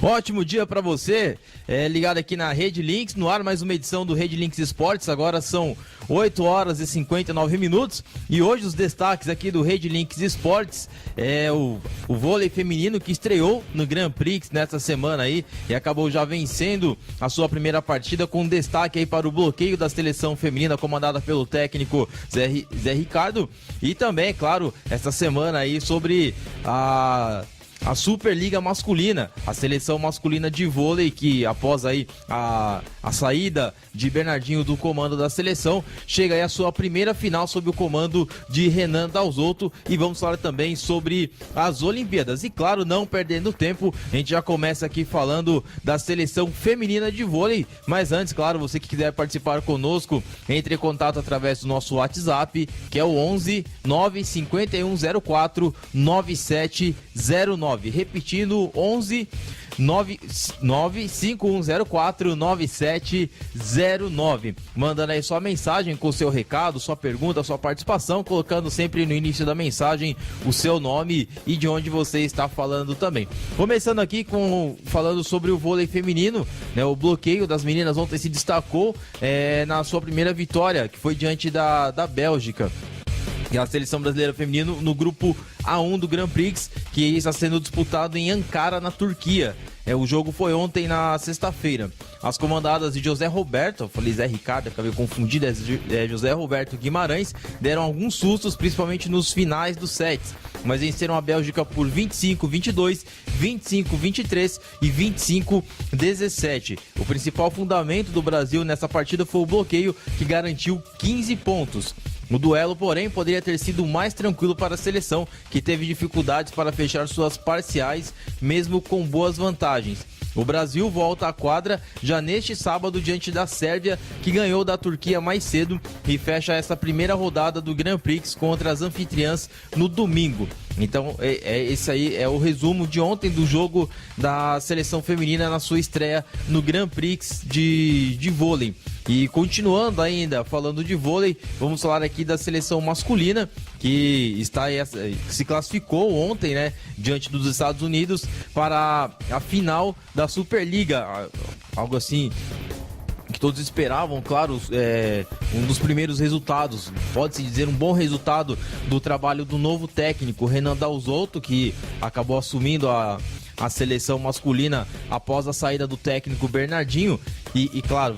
Ótimo dia para você, ligado aqui na Rede Links, no ar mais uma edição do Rede Links Esportes. Agora são 8 horas e 59 minutos e hoje os destaques aqui do Rede Links Esportes é o vôlei feminino que estreou no Grand Prix nesta semana aí e acabou já vencendo a sua primeira partida, com destaque aí para o bloqueio da seleção feminina comandada pelo técnico Zé Ricardo, e também, é claro, esta semana aí sobre a Superliga masculina, a seleção masculina de vôlei, que após aí a saída de Bernardinho do comando da seleção, chega aí a sua primeira final sob o comando de Renan Dalzotto. E vamos falar também sobre as Olimpíadas. E claro, não perdendo tempo, a gente já começa aqui falando da seleção feminina de vôlei. Mas antes, claro, você que quiser participar conosco, entre em contato através do nosso WhatsApp, que é o 11 95104 9709. Repetindo, 11 95104 9709. Mandando aí sua mensagem com o seu recado, sua pergunta, sua participação, colocando sempre no início da mensagem o seu nome e de onde você está falando também. Começando aqui falando sobre o vôlei feminino, né? O bloqueio das meninas ontem se destacou na sua primeira vitória, que foi diante da Bélgica. E a seleção brasileira feminina no grupo A1 do Grand Prix, que está sendo disputado em Ankara, na Turquia. O jogo foi ontem, na sexta-feira. As comandadas de José Roberto, eu falei Zé Ricardo, acabei confundido, José Roberto Guimarães, deram alguns sustos, principalmente nos finais dos sets, mas venceram a Bélgica por 25-22, 25-23 e 25-17. O principal fundamento do Brasil nessa partida foi o bloqueio, que garantiu 15 pontos. O duelo, porém, poderia ter sido mais tranquilo para a seleção, que teve dificuldades para fechar suas parciais, mesmo com boas vantagens. O Brasil volta à quadra já neste sábado diante da Sérvia, que ganhou da Turquia mais cedo, e fecha essa primeira rodada do Grand Prix contra as anfitriãs no domingo. Então, esse aí é o resumo de ontem do jogo da seleção feminina na sua estreia no Grand Prix de vôlei. E continuando ainda falando de vôlei, vamos falar aqui da seleção masculina, que se classificou ontem, né, diante dos Estados Unidos para a final da Superliga, algo assim que todos esperavam, claro, um dos primeiros resultados, pode-se dizer um bom resultado do trabalho do novo técnico Renan Dalzotto, que acabou assumindo a seleção masculina após a saída do técnico Bernardinho. E claro,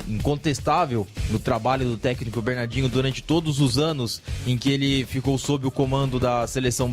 incontestável o trabalho do técnico Bernardinho durante todos os anos em que ele ficou sob o comando da seleção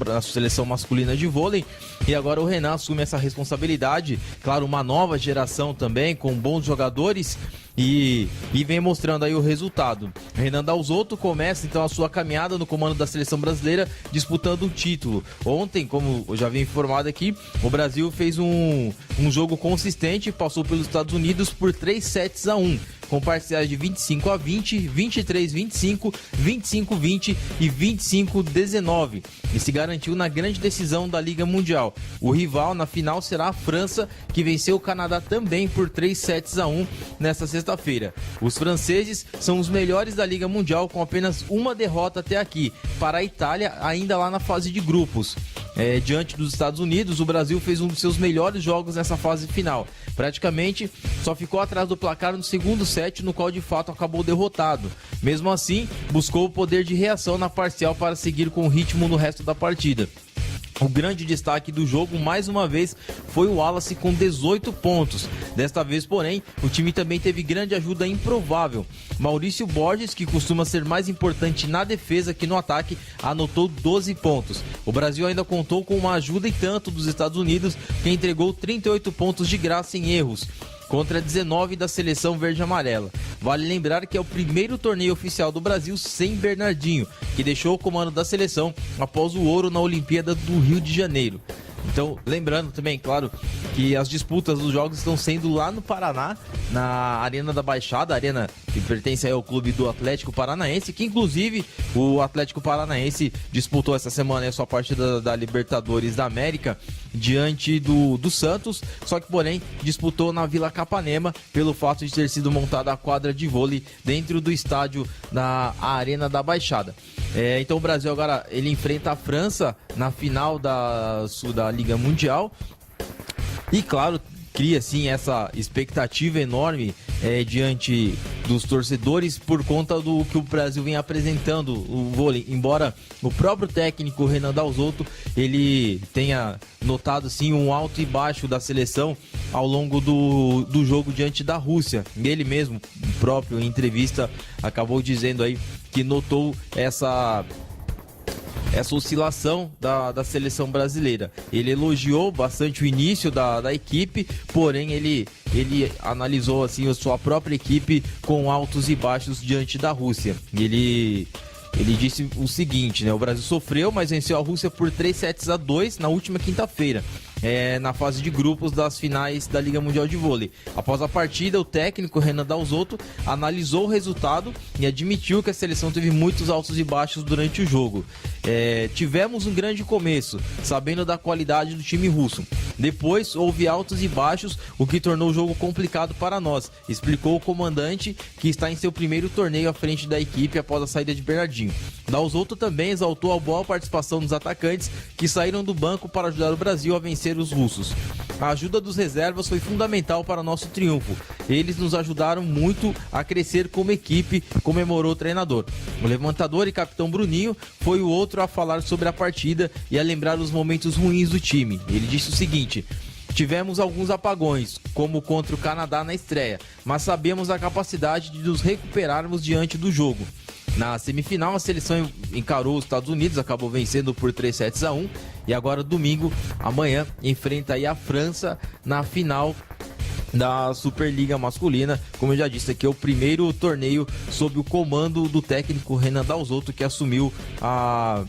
masculina de vôlei. E agora o Renan assume essa responsabilidade, claro, uma nova geração também, com bons jogadores, e vem mostrando aí o resultado. Renan Dalzotto começa então a sua caminhada no comando da seleção brasileira, disputando o título. Ontem, como eu já havia informado aqui, o Brasil fez um jogo consistente, passou pelos Estados Unidos por 3-1, com parciais de 25-20, 23-25, 25-20 e 25-19, e se garantiu na grande decisão da Liga Mundial. O rival na final será a França, que venceu o Canadá também por 3-1 nesta sexta-feira. Os franceses são os melhores da Liga Mundial, com apenas uma derrota até aqui, para a Itália ainda lá na fase de grupos. Diante dos Estados Unidos, o Brasil fez um dos seus melhores jogos nessa fase final. Praticamente só ficou atrás do placar no segundo set, no qual de fato acabou derrotado. Mesmo assim, buscou o poder de reação na parcial para seguir com o ritmo no resto da partida. O grande destaque do jogo, mais uma vez, foi o Wallace com 18 pontos. Desta vez, porém, o time também teve grande ajuda improvável. Maurício Borges, que costuma ser mais importante na defesa que no ataque, anotou 12 pontos. O Brasil ainda contou com uma ajuda e tanto dos Estados Unidos, que entregou 38 pontos de graça em erros, contra 19 da seleção verde-amarela. Vale lembrar que é o primeiro torneio oficial do Brasil sem Bernardinho, que deixou o comando da seleção após o ouro na Olimpíada do Rio de Janeiro. Então, lembrando também, claro, que as disputas dos jogos estão sendo lá no Paraná, na Arena da Baixada, arena que pertence aí ao clube do Atlético Paranaense, que inclusive o Atlético Paranaense disputou essa semana a sua partida da Libertadores da América diante do Santos, só que porém disputou na Vila Capanema pelo fato de ter sido montada a quadra de vôlei dentro do estádio na Arena da Baixada. Então o Brasil agora ele enfrenta a França na final da Liga Mundial. E claro, cria sim essa expectativa enorme diante dos torcedores por conta do que o Brasil vem apresentando o vôlei, embora o próprio técnico Renan Dalzotto ele tenha notado sim um alto e baixo da seleção ao longo do jogo diante da Rússia. Ele mesmo, próprio em entrevista, acabou dizendo aí que notou essa oscilação da seleção brasileira. Ele elogiou bastante o início da equipe, porém ele analisou assim a sua própria equipe com altos e baixos diante da Rússia. Ele disse o seguinte, né? O Brasil sofreu, mas venceu a Rússia por 3-2 na última quinta-feira, na fase de grupos das finais da Liga Mundial de Vôlei. Após a partida, o técnico Renan Dalzotto analisou o resultado e admitiu que a seleção teve muitos altos e baixos durante o jogo. Tivemos um grande começo, sabendo da qualidade do time russo. Depois houve altos e baixos, o que tornou o jogo complicado para nós, explicou o comandante, que está em seu primeiro torneio à frente da equipe após a saída de Bernardinho. Dalzotto também exaltou a boa participação dos atacantes que saíram do banco para ajudar o Brasil a vencer os russos. A ajuda dos reservas foi fundamental para nosso triunfo. Eles nos ajudaram muito a crescer como equipe, comemorou o treinador. O levantador e capitão Bruninho foi o outro a falar sobre a partida e a lembrar os momentos ruins do time. Ele disse o seguinte: tivemos alguns apagões, como contra o Canadá na estreia, mas sabemos a capacidade de nos recuperarmos diante do jogo. Na semifinal, a seleção encarou os Estados Unidos, acabou vencendo por 3-1 e agora domingo, amanhã, enfrenta aí a França na final da Superliga Masculina. Como eu já disse, aqui é o primeiro torneio sob o comando do técnico Renan Dalzotto, que assumiu a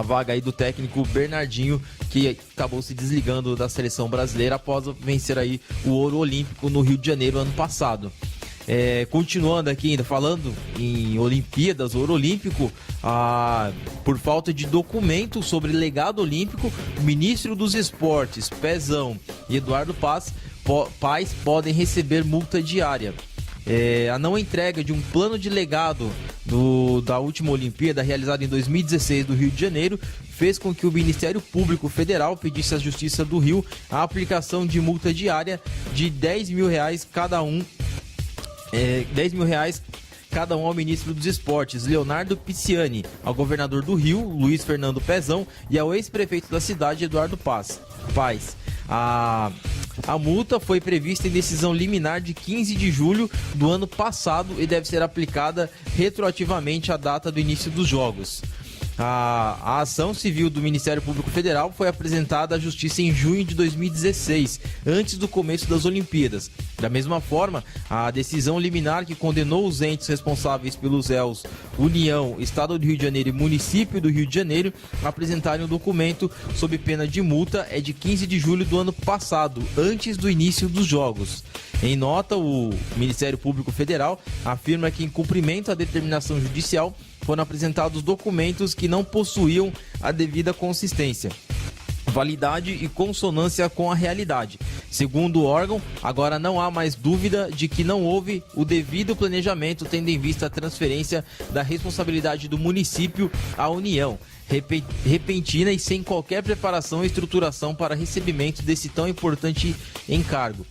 vaga aí do técnico Bernardinho, que acabou se desligando da seleção brasileira após vencer aí o ouro olímpico no Rio de Janeiro ano passado. Continuando aqui ainda, falando em Olimpíadas, ouro olímpico, por falta de documento sobre legado olímpico, o ministro dos Esportes, Pezão e Eduardo Paes podem receber multa diária. A não entrega de um plano de legado da última Olimpíada, realizada em 2016 no Rio de Janeiro, fez com que o Ministério Público Federal pedisse à Justiça do Rio a aplicação de multa diária de R$10 mil cada um. R$10 mil cada um ao ministro dos Esportes, Leonardo Pisciani, ao governador do Rio, Luiz Fernando Pezão, e ao ex-prefeito da cidade, Eduardo Paes. A multa foi prevista em decisão liminar de 15 de julho do ano passado e deve ser aplicada retroativamente à data do início dos Jogos. A ação civil do Ministério Público Federal foi apresentada à Justiça em junho de 2016, antes do começo das Olimpíadas. Da mesma forma, a decisão liminar que condenou os entes responsáveis pelos réus União, Estado do Rio de Janeiro e Município do Rio de Janeiro a apresentarem um documento sob pena de multa é de 15 de julho do ano passado, antes do início dos Jogos. Em nota, o Ministério Público Federal afirma que, em cumprimento à determinação judicial, foram apresentados documentos que não possuíam a devida consistência, validade e consonância com a realidade. Segundo o órgão, agora não há mais dúvida de que não houve o devido planejamento, tendo em vista a transferência da responsabilidade do município à União, repentina e sem qualquer preparação e estruturação para recebimento desse tão importante encargo.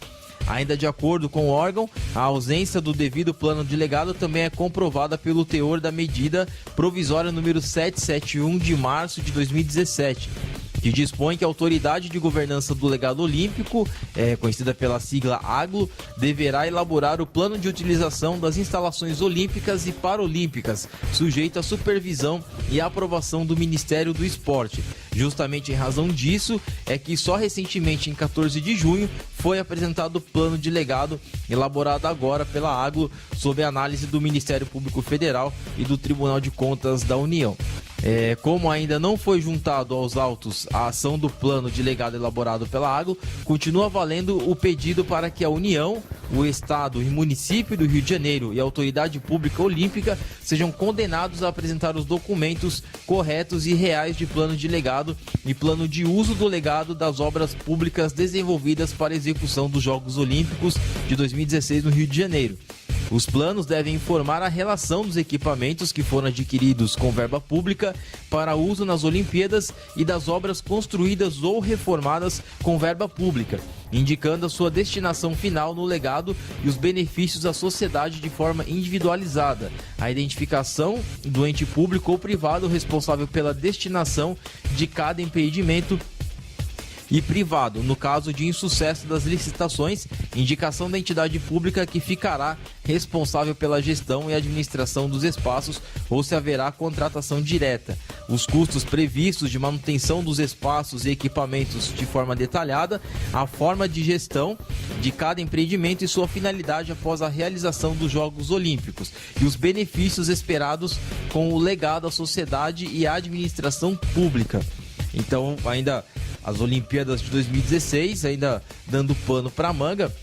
Ainda de acordo com o órgão, a ausência do devido plano de legado também é comprovada pelo teor da medida provisória número 771 de março de 2017, que dispõe que a Autoridade de Governança do Legado Olímpico, conhecida pela sigla AGLO, deverá elaborar o plano de utilização das instalações olímpicas e paralímpicas, sujeito à supervisão e aprovação do Ministério do Esporte. Justamente em razão disso, é que só recentemente, em 14 de junho, foi apresentado o plano de legado, elaborado agora pela AGLO, sob análise do Ministério Público Federal e do Tribunal de Contas da União. Como ainda não foi juntado aos autos a ação do plano de legado elaborado pela AGLO, continua valendo o pedido para que a União, o Estado e Município do Rio de Janeiro e a Autoridade Pública Olímpica sejam condenados a apresentar os documentos corretos e reais de plano de legado e plano de uso do legado das obras públicas desenvolvidas para a execução dos Jogos Olímpicos de 2016 no Rio de Janeiro. Os planos devem informar a relação dos equipamentos que foram adquiridos com verba pública para uso nas Olimpíadas e das obras construídas ou reformadas com verba pública, indicando a sua destinação final no legado e os benefícios à sociedade de forma individualizada, a identificação do ente público ou privado responsável pela destinação de cada empreendimento e privado, no caso de insucesso das licitações, indicação da entidade pública que ficará responsável pela gestão e administração dos espaços ou se haverá contratação direta, os custos previstos de manutenção dos espaços e equipamentos de forma detalhada, a forma de gestão de cada empreendimento e sua finalidade após a realização dos Jogos Olímpicos e os benefícios esperados com o legado à sociedade e à administração pública. Então, ainda as Olimpíadas de 2016, ainda dando pano para a manga,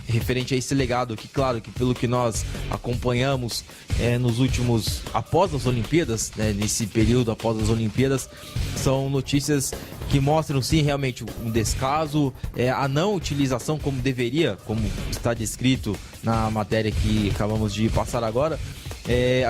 referente a esse legado que, claro, que pelo que nós acompanhamos nos últimos, após as Olimpíadas, nesse período após as Olimpíadas, são notícias que mostram sim realmente um descaso, a não utilização como deveria, como está descrito na matéria que acabamos de passar agora,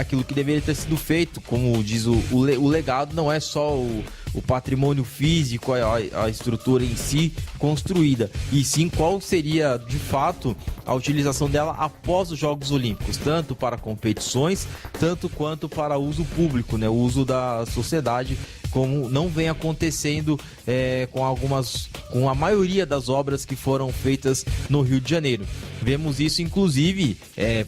aquilo que deveria ter sido feito, como diz o legado, não é só o patrimônio físico, a estrutura em si construída, e sim qual seria de fato a utilização dela após os Jogos Olímpicos, tanto para competições, tanto quanto para uso público, o uso da sociedade, como não vem acontecendo com a maioria das obras que foram feitas no Rio de Janeiro. Vemos isso inclusive,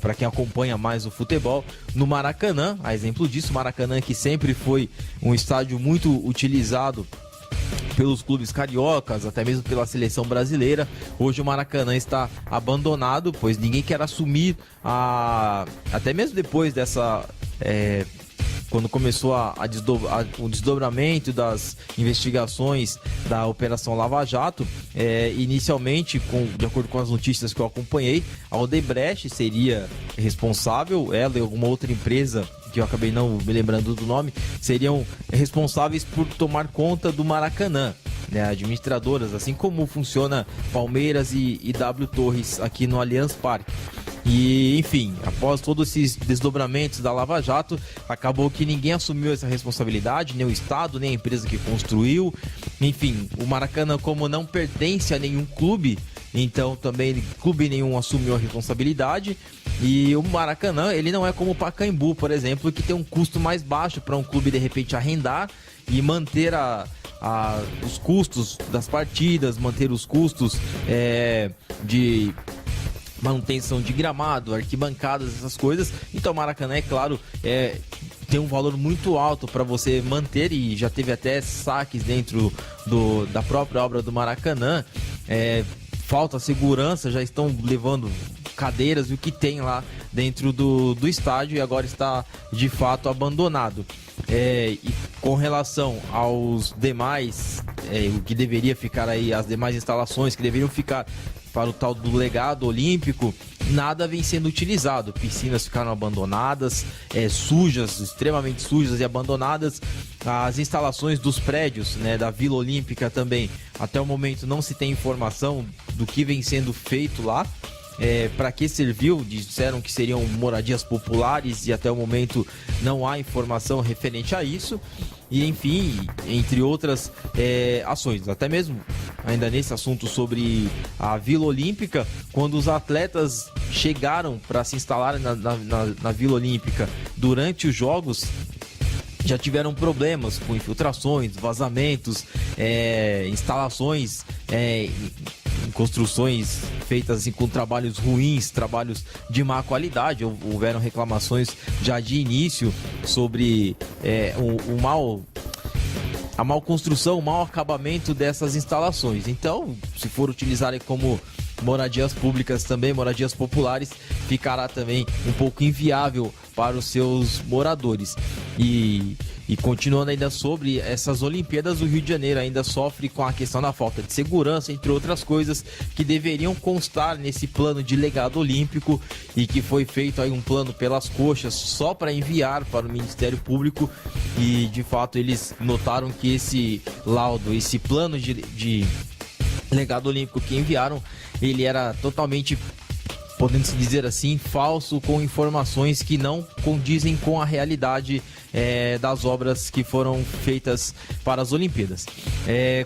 para quem acompanha mais o futebol, no Maracanã, a exemplo disso, Maracanã que sempre foi um estádio muito utilizado pelos clubes cariocas, até mesmo pela seleção brasileira. Hoje o Maracanã está abandonado, pois ninguém quer assumir, até mesmo depois dessa... quando começou o desdobramento das investigações da Operação Lava Jato, inicialmente, de acordo com as notícias que eu acompanhei, a Odebrecht seria responsável, ela e alguma outra empresa, que eu acabei não me lembrando do nome, seriam responsáveis por tomar conta do Maracanã, administradoras, assim como funciona Palmeiras e W Torres aqui no Allianz Parque. E, enfim, após todos esses desdobramentos da Lava Jato, acabou que ninguém assumiu essa responsabilidade, nem o Estado, nem a empresa que construiu. Enfim, o Maracanã, como não pertence a nenhum clube, então também clube nenhum assumiu a responsabilidade. E o Maracanã, ele não é como o Pacaembu, por exemplo, que tem um custo mais baixo para um clube de repente arrendar e manter os custos das partidas, manter os custos de manutenção de gramado, arquibancadas, essas coisas. Então o Maracanã, é claro, tem um valor muito alto para você manter, e já teve até saques dentro da própria obra do Maracanã. Falta segurança, já estão levando cadeiras e o que tem lá dentro do estádio, e agora está de fato abandonado. E com relação aos demais, o que deveria ficar aí, as demais instalações que deveriam ficar para o tal do legado olímpico, nada vem sendo utilizado. Piscinas ficaram abandonadas, sujas, extremamente sujas e abandonadas. As instalações dos prédios, da Vila Olímpica também, até o momento não se tem informação do que vem sendo feito lá. Para que serviu? Disseram que seriam moradias populares e até o momento não há informação referente a isso. E enfim, entre outras ações, até mesmo ainda nesse assunto sobre a Vila Olímpica, quando os atletas chegaram para se instalarem na Vila Olímpica durante os Jogos, já tiveram problemas com infiltrações, vazamentos, instalações, construções feitas assim, com trabalhos ruins, trabalhos de má qualidade. Houveram reclamações já de início sobre a mal construção, o mau acabamento dessas instalações. Então, se for utilizarem como moradias públicas também, moradias populares, ficará também um pouco inviável para os seus moradores. E continuando ainda sobre essas Olimpíadas, o Rio de Janeiro ainda sofre com a questão da falta de segurança, entre outras coisas que deveriam constar nesse plano de legado olímpico, e que foi feito aí um plano pelas coxas só para enviar para o Ministério Público. E de fato eles notaram que esse laudo, esse plano de legado olímpico que enviaram, ele era totalmente podendo se dizer assim, falso, com informações que não condizem com a realidade das obras que foram feitas para as Olimpíadas.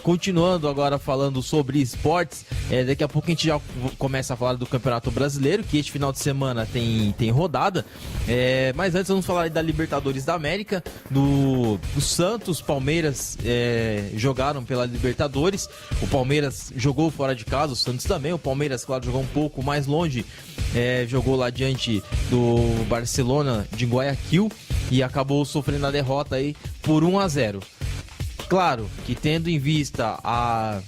Continuando agora falando sobre esportes, daqui a pouco a gente já começa a falar do Campeonato Brasileiro, que este final de semana tem rodada, mas antes vamos falar da Libertadores da América, do Santos, Palmeiras jogaram pela Libertadores, o Palmeiras jogou fora de casa, o Santos também, o Palmeiras, claro, jogou um pouco mais longe, jogou lá diante do Barcelona de Guayaquil e acabou sofrendo a derrota aí por 1-0. Claro que tendo em vista a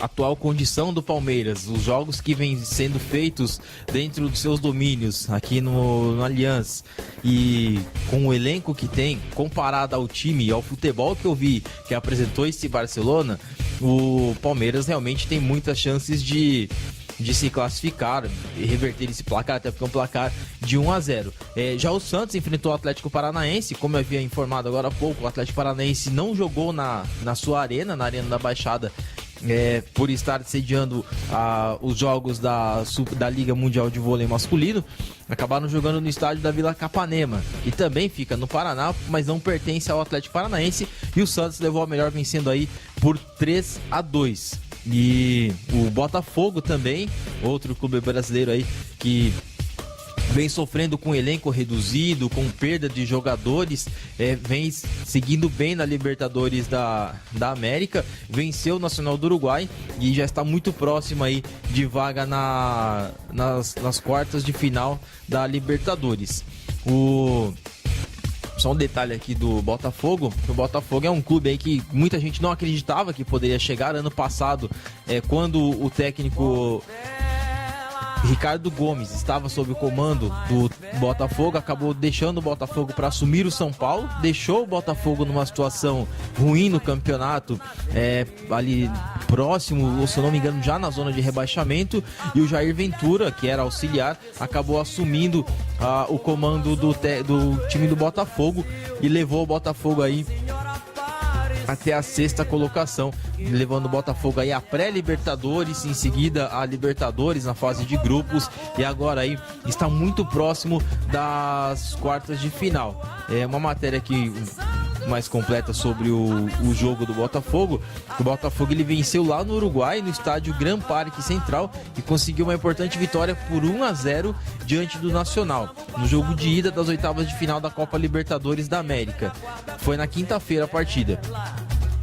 atual condição do Palmeiras, os jogos que vêm sendo feitos dentro dos seus domínios aqui no Allianz e com o elenco que tem, comparado ao time e ao futebol que eu vi que apresentou esse Barcelona, o Palmeiras realmente tem muitas chances de se classificar e reverter esse placar, até porque é um placar de 1-0. Já o Santos enfrentou o Atlético Paranaense, como eu havia informado agora há pouco, o Atlético Paranaense não jogou na sua arena, na Arena da Baixada, por estar sediando os jogos da Liga Mundial de Vôlei Masculino, acabaram jogando no estádio da Vila Capanema, que também fica no Paraná, mas não pertence ao Atlético Paranaense, e o Santos levou a melhor vencendo aí por 3-2. E o Botafogo também, outro clube brasileiro aí que vem sofrendo com elenco reduzido, com perda de jogadores, vem seguindo bem na Libertadores da América, venceu o Nacional do Uruguai e já está muito próximo aí de vaga nas quartas de final da Libertadores. Só um detalhe aqui do Botafogo, o Botafogo é um clube aí que muita gente não acreditava que poderia chegar. Ano passado, quando o técnico Ricardo Gomes estava sob o comando do Botafogo, acabou deixando o Botafogo para assumir o São Paulo, deixou o Botafogo numa situação ruim no campeonato, ali próximo, ou se eu não me engano, já na zona de rebaixamento, e o Jair Ventura, que era auxiliar, acabou assumindo o comando do time do Botafogo e levou o Botafogo aí até a 6ª colocação, levando o Botafogo aí a pré-Libertadores, em seguida a Libertadores na fase de grupos, e agora aí está muito próximo das quartas de final. Uma matéria aqui mais completa sobre o jogo do Botafogo. O Botafogo ele venceu lá no Uruguai, no estádio Gran Parque Central, e conseguiu uma importante vitória por 1-0 diante do Nacional, no jogo de ida das oitavas de final da Copa Libertadores da América. Foi na quinta-feira a partida.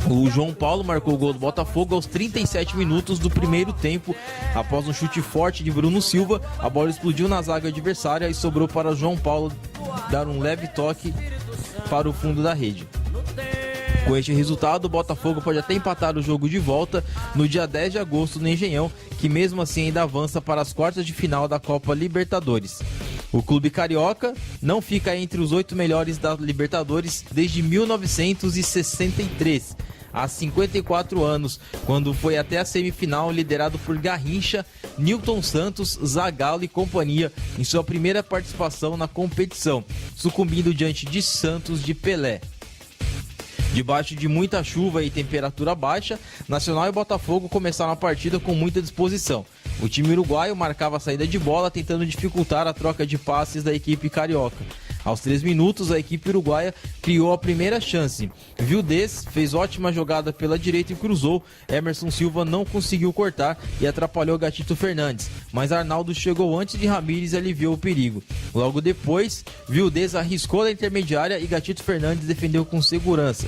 O João Paulo marcou o gol do Botafogo aos 37 minutos do primeiro tempo. Após um chute forte de Bruno Silva, a bola explodiu na zaga adversária e sobrou para o João Paulo dar um leve toque para o fundo da rede. Com este resultado, o Botafogo pode até empatar o jogo de volta no dia 10 de agosto no Engenhão, que mesmo assim ainda avança para as quartas de final da Copa Libertadores. O clube carioca não fica entre os 8 melhores da Libertadores desde 1963, há 54 anos, quando foi até a semifinal, liderado por Garrincha, Nilton Santos, Zagallo e companhia, em sua primeira participação na competição, sucumbindo diante de Santos de Pelé. Debaixo de muita chuva e temperatura baixa, Nacional e Botafogo começaram a partida com muita disposição. O time uruguaio marcava a saída de bola, tentando dificultar a troca de passes da equipe carioca. Aos 3 minutos, a equipe uruguaia criou a primeira chance. Vildez fez ótima jogada pela direita e cruzou. Emerson Silva não conseguiu cortar e atrapalhou Gatito Fernandes, mas Arnaldo chegou antes de Ramírez e aliviou o perigo. Logo depois, Vildez arriscou a intermediária e Gatito Fernandes defendeu com segurança.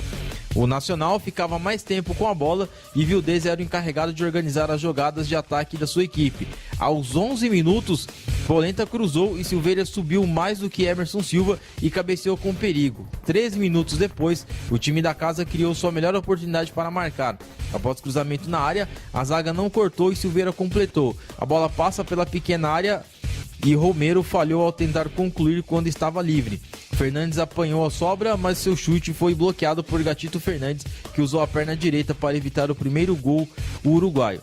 O Nacional ficava mais tempo com a bola e Vildez era o encarregado de organizar as jogadas de ataque da sua equipe. Aos 11 minutos, Polenta cruzou e Silveira subiu mais do que Emerson Silva e cabeceou com perigo. 13 minutos depois, o time da casa criou sua melhor oportunidade para marcar. Após o cruzamento na área, a zaga não cortou e Silveira completou. A bola passa pela pequena área e Romero falhou ao tentar concluir quando estava livre. Fernandes apanhou a sobra, mas seu chute foi bloqueado por Gatito Fernandes, que usou a perna direita para evitar o primeiro gol uruguaio.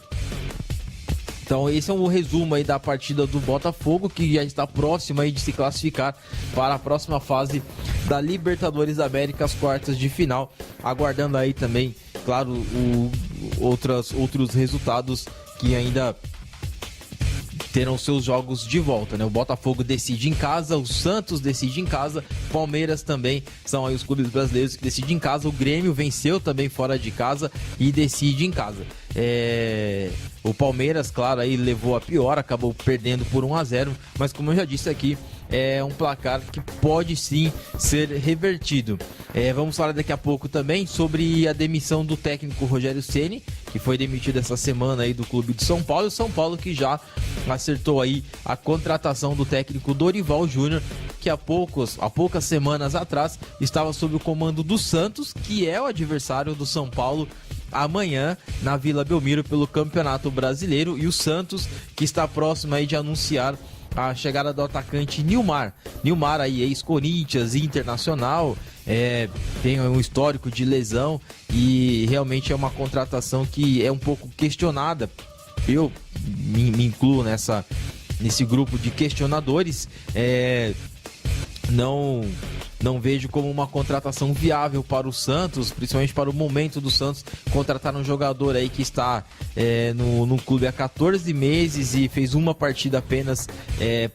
Então esse é um resumo aí da partida do Botafogo, que já está próximo aí de se classificar para a próxima fase da Libertadores da América, as quartas de final, aguardando aí também, claro, outros resultados que ainda terão seus jogos de volta, né? O Botafogo decide em casa, o Santos decide em casa, Palmeiras também são aí os clubes brasileiros que decidem em casa. O Grêmio venceu também fora de casa e decide em casa. O Palmeiras, claro, aí levou a pior, acabou perdendo por 1-0, mas como eu já disse aqui, é um placar que pode sim ser revertido. Vamos falar daqui a pouco também sobre a demissão do técnico Rogério Ceni, que foi demitido essa semana aí do clube de São Paulo. O São Paulo que já acertou aí a contratação do técnico Dorival Júnior, que há poucas semanas atrás estava sob o comando do Santos, que é o adversário do São Paulo amanhã na Vila Belmiro pelo Campeonato Brasileiro. E o Santos que está próximo aí de anunciar a chegada do atacante Nilmar aí, ex-Corinthians, Internacional, tem um histórico de lesão e realmente é uma contratação que é um pouco questionada. Eu me incluo nesse grupo de questionadores. Não vejo como uma contratação viável para o Santos, principalmente para o momento do Santos contratar um jogador aí que está no clube há 14 meses e fez uma partida apenas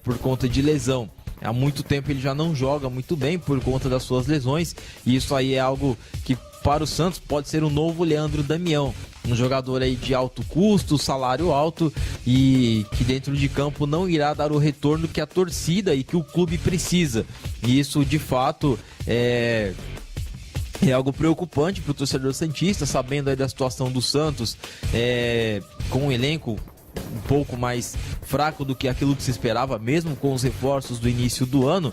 por conta de lesão. Há muito tempo ele já não joga muito bem por conta das suas lesões, e isso aí é algo que para o Santos pode ser um novo Leandro Damião, um jogador aí de alto custo, salário alto e que dentro de campo não irá dar o retorno que a torcida e que o clube precisa. E isso de fato é algo preocupante para o torcedor santista, sabendo aí da situação do Santos, com um elenco um pouco mais fraco do que aquilo que se esperava, mesmo com os reforços do início do ano.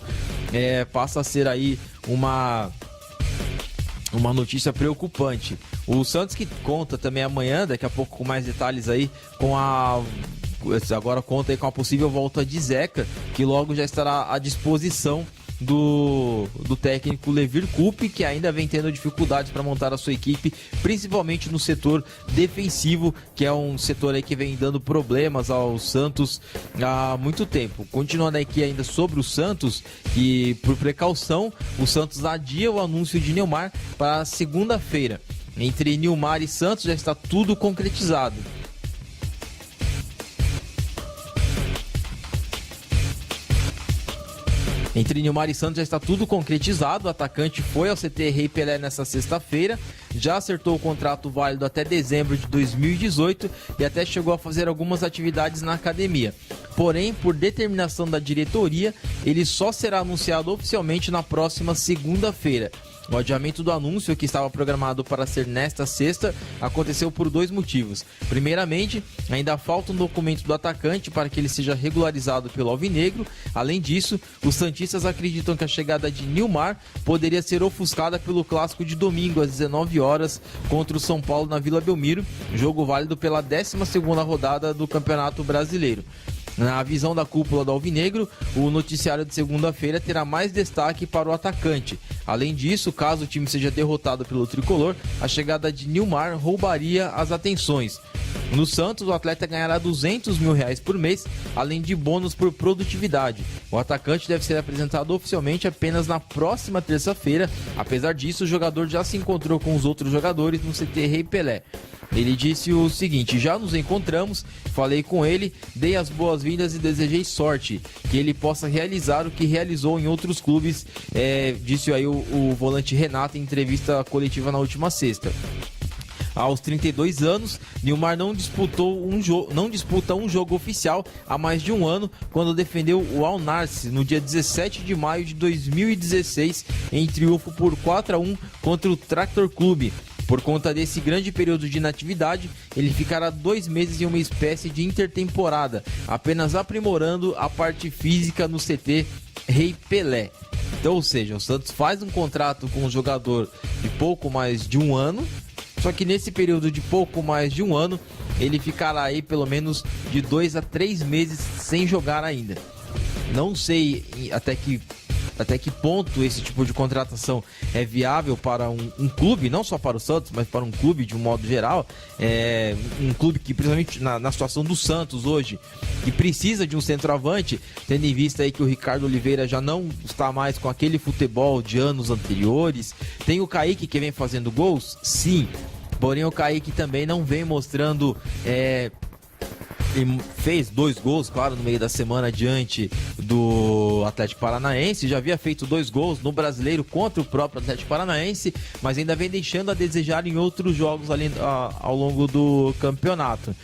Passa a ser aí uma notícia preocupante. O Santos que conta também amanhã, daqui a pouco com mais detalhes aí, agora conta aí com a possível volta de Zeca, que logo já estará à disposição do técnico Levir Coupe, que ainda vem tendo dificuldades para montar a sua equipe, principalmente no setor defensivo, que é um setor aí que vem dando problemas ao Santos há muito tempo. Continuando aqui ainda sobre o Santos, que por precaução o Santos adia o anúncio de Nilmar para segunda-feira. Entre Nilmar e Santos já está tudo concretizado. Entre Nilmar e Santos já está tudo concretizado. O atacante foi ao CT Rei Pelé nessa sexta-feira, já acertou o contrato válido até dezembro de 2018 e até chegou a fazer algumas atividades na academia. Porém, por determinação da diretoria, ele só será anunciado oficialmente na próxima segunda-feira. O adiamento do anúncio, que estava programado para ser nesta sexta, aconteceu por 2 motivos. Primeiramente, ainda falta um documento do atacante para que ele seja regularizado pelo Alvinegro. Além disso, os santistas acreditam que a chegada de Nilmar poderia ser ofuscada pelo clássico de domingo às 19 horas contra o São Paulo na Vila Belmiro, jogo válido pela 12ª rodada do Campeonato Brasileiro. Na visão da cúpula do Alvinegro, o noticiário de segunda-feira terá mais destaque para o atacante. Além disso, caso o time seja derrotado pelo tricolor, a chegada de Nilmar roubaria as atenções. No Santos, o atleta ganhará R$200 mil por mês, além de bônus por produtividade. O atacante deve ser apresentado oficialmente apenas na próxima terça-feira. Apesar disso, o jogador já se encontrou com os outros jogadores no CT Rei Pelé. Ele disse o seguinte: já nos encontramos, falei com ele, dei as boas-vindas e desejei sorte, que ele possa realizar o que realizou em outros clubes, disse aí o volante Renato em entrevista coletiva na última sexta. Aos 32 anos, Nilmar não disputa um jogo oficial há mais de um ano, quando defendeu o Al Nassr no dia 17 de maio de 2016, em triunfo por 4-1 contra o Tractor Clube. Por conta desse grande período de inatividade, ele ficará 2 meses em uma espécie de intertemporada, apenas aprimorando a parte física no CT Rei Pelé. Então, ou seja, o Santos faz um contrato com um jogador de pouco mais de um ano, só que nesse período de pouco mais de um ano, ele ficará aí pelo menos de 2 a 3 meses sem jogar ainda. Não sei até que ponto esse tipo de contratação é viável para um clube, não só para o Santos, mas para um clube de um modo geral. Um clube que, principalmente na situação do Santos hoje, que precisa de um centroavante, tendo em vista aí que o Ricardo Oliveira já não está mais com aquele futebol de anos anteriores. Tem o Kaique que vem fazendo gols, sim, porém o Kaique também não vem mostrando e fez 2 gols, claro, no meio da semana diante do Atlético Paranaense. Já havia feito 2 gols no Brasileiro contra o próprio Atlético Paranaense, mas ainda vem deixando a desejar em outros jogos ali ao longo do campeonato.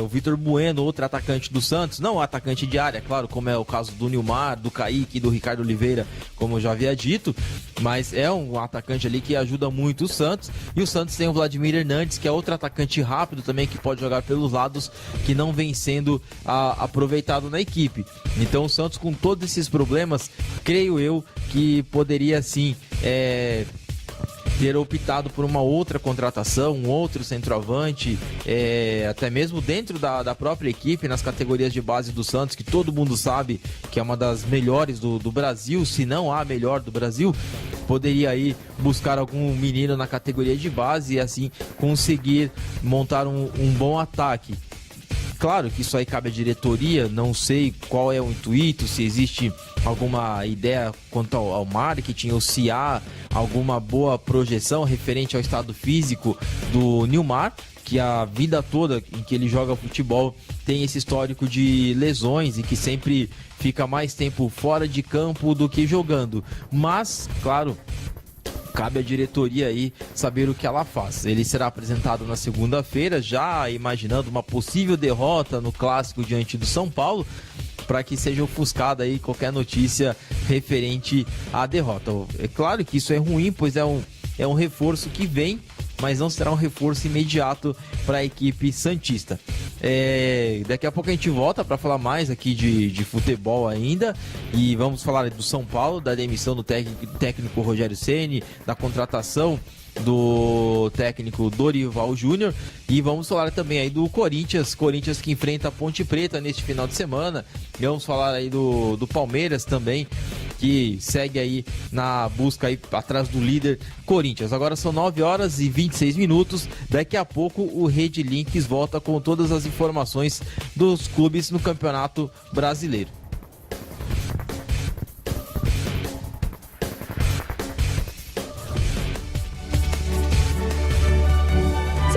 O Vitor Bueno, outro atacante do Santos, não atacante de área, claro, como é o caso do Nilmar, do Kaique e do Ricardo Oliveira, como eu já havia dito, mas é um atacante ali que ajuda muito o Santos. E o Santos tem o Vladimir Hernandes, que é outro atacante rápido também, que pode jogar pelos lados, que não vem sendo aproveitado na equipe. Então o Santos, com todos esses problemas, creio eu que poderia sim ter optado por uma outra contratação, um outro centroavante, até mesmo dentro da própria equipe, nas categorias de base do Santos, que todo mundo sabe que é uma das melhores do Brasil, se não a melhor do Brasil. Poderia aí buscar algum menino na categoria de base e assim conseguir montar um bom ataque. Claro que isso aí cabe à diretoria, não sei qual é o intuito, se existe alguma ideia quanto ao marketing ou se há alguma boa projeção referente ao estado físico do Nilmar, que a vida toda em que ele joga futebol tem esse histórico de lesões e que sempre fica mais tempo fora de campo do que jogando. Mas, claro, cabe à diretoria aí saber o que ela faz. Ele será apresentado na segunda-feira, já imaginando uma possível derrota no clássico diante do São Paulo, para que seja ofuscada aí qualquer notícia referente à derrota. É claro que isso é ruim, pois é um reforço que vem, mas não será um reforço imediato para a equipe santista. Daqui a pouco a gente volta para falar mais aqui de futebol ainda, e vamos falar do São Paulo, da demissão do técnico Rogério Ceni, da contratação do técnico Dorival Júnior, e vamos falar também aí do Corinthians que enfrenta a Ponte Preta neste final de semana, e vamos falar aí do Palmeiras também, que segue aí na busca aí atrás do líder Corinthians. Agora são 9h26, daqui a pouco o Rede Links volta com todas as informações dos clubes no Campeonato Brasileiro.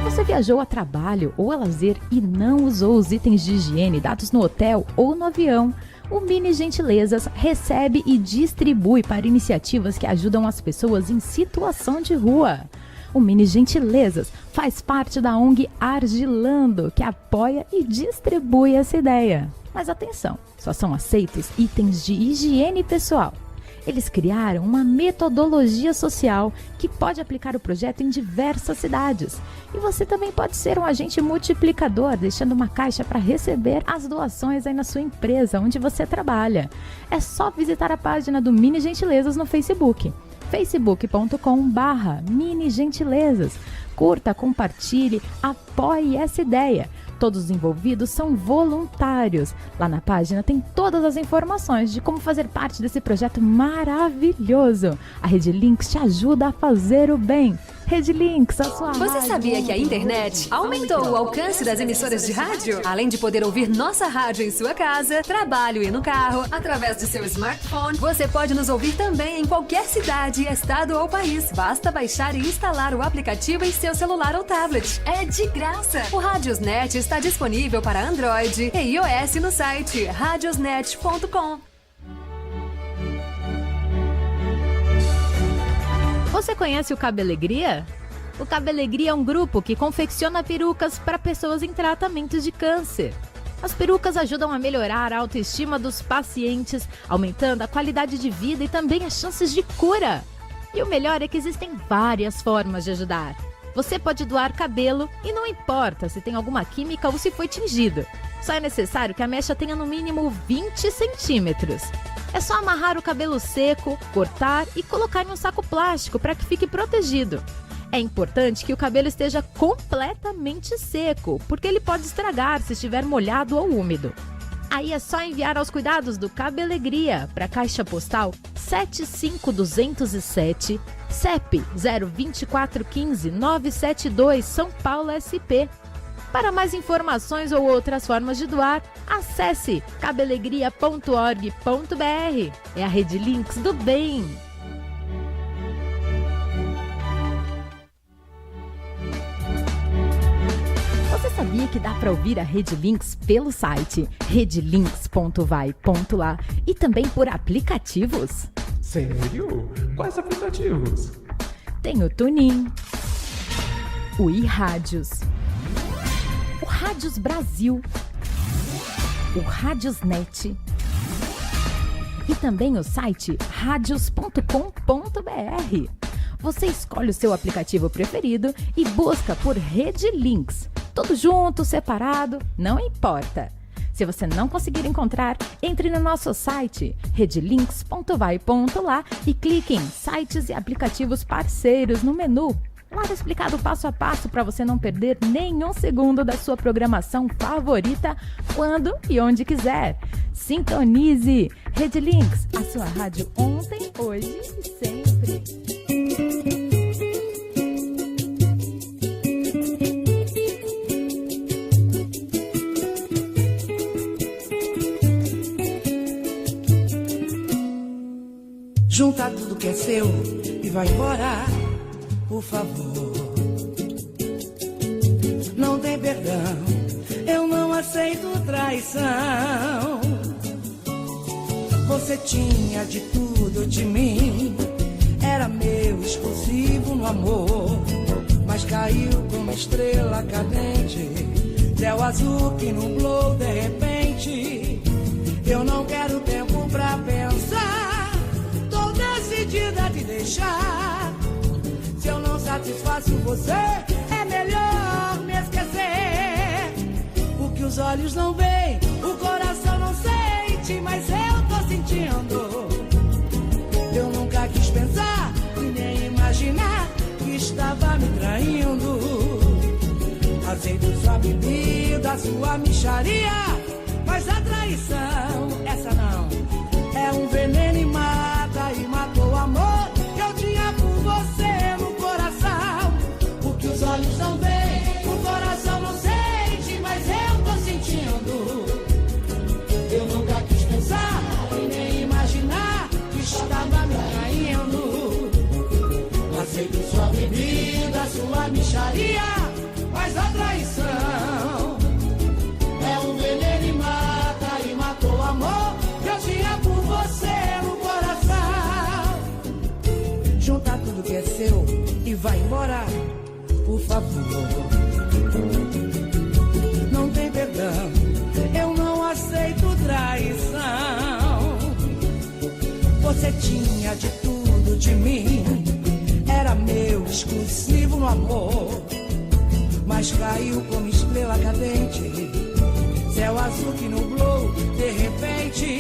Você viajou a trabalho ou a lazer e não usou os itens de higiene dados no hotel ou no avião, o Mini Gentilezas recebe e distribui para iniciativas que ajudam as pessoas em situação de rua. O Mini Gentilezas faz parte da ONG Argilando, que apoia e distribui essa ideia. Mas atenção, só são aceitos itens de higiene pessoal. Eles criaram uma metodologia social que pode aplicar o projeto em diversas cidades. E você também pode ser um agente multiplicador, deixando uma caixa para receber as doações aí na sua empresa, onde você trabalha. É só visitar a página do Mini Gentilezas no Facebook, facebook.com/Mini Gentilezas. Curta, compartilhe, apoie essa ideia. Todos os envolvidos são voluntários. Lá na página tem todas as informações de como fazer parte desse projeto maravilhoso. A Rede Links te ajuda a fazer o bem. Rede Links, a sua Você rádio. sabia que a internet aumentou o alcance das emissoras de rádio? Além de poder ouvir nossa rádio em sua casa, trabalho e no carro, através de seu smartphone, você pode nos ouvir também em qualquer cidade, estado ou país. Basta baixar e instalar o aplicativo em seu celular ou tablet. É de graça! O Radiosnet está disponível para Android e iOS no site radiosnet.com. Você conhece o Cabelegria? O Cabelegria é um grupo que confecciona perucas para pessoas em tratamentos de câncer. As perucas ajudam a melhorar a autoestima dos pacientes, aumentando a qualidade de vida e também as chances de cura. E o melhor é que existem várias formas de ajudar. Você pode doar cabelo e não importa se tem alguma química ou se foi tingido. Só é necessário que a mecha tenha no mínimo 20 centímetros. É só amarrar o cabelo seco, cortar e colocar em um saco plástico para que fique protegido. É importante que o cabelo esteja completamente seco, porque ele pode estragar se estiver molhado ou úmido. Aí é só enviar aos cuidados do Cabelegria para a Caixa Postal 75207, CEP 02415-972, São Paulo, SP. Para mais informações ou outras formas de doar, acesse cabelegria.org.br. É a Rede Links do Bem. sabia que dá para ouvir a Rede Links pelo site redlinks.vai.lá e também por aplicativos? Sério? Quais aplicativos? Tem o TuneIn, o iRádios, o Rádios Brasil, o Rádiosnet e também o site radios.com.br. Você escolhe o seu aplicativo preferido e busca por Rede Links. Tudo junto, separado, não importa. Se você não conseguir encontrar, entre no nosso site redlinks.vai.lá e clique em sites e aplicativos parceiros no menu. Lá está explicado passo a passo para você não perder nenhum segundo da sua programação favorita, quando e onde quiser. Sintonize! Rede Links, a sua rádio ontem, hoje e sempre. Junta tudo que é seu e vai embora, por favor. Não tem perdão, eu não aceito traição. Você tinha de tudo de mim, era meu exclusivo no amor, mas caiu como estrela cadente, céu azul que nublou de repente. Eu não quero tempo pra pensar, tô decidida de deixar. Se eu não satisfaço você, é melhor me esquecer. O que os olhos não veem, o coração não sente, mas eu tô sentindo. Eu nunca quis pensar e nem imaginar que estava me traindo. Aceito sua bebida, sua mixaria, mas a traição, essa não. É um veneno e mata, e matou o amor que eu tinha por você no coração. O que os olhos não veem, o coração não sente, mas eu tô sentindo. Eu nunca quis pensar e nem imaginar que estava me traindo. Aceito sua bebida, sua mixaria, mas a traição é um veneno e mata, e matou o amor que eu tinha por você no coração. Junta tudo que é seu e vai embora, por favor. Não tem perdão, eu não aceito traição. Você tinha de tudo de mim, era meu exclusivo no amor, mas caiu como estrela cadente, céu azul que nublou de repente.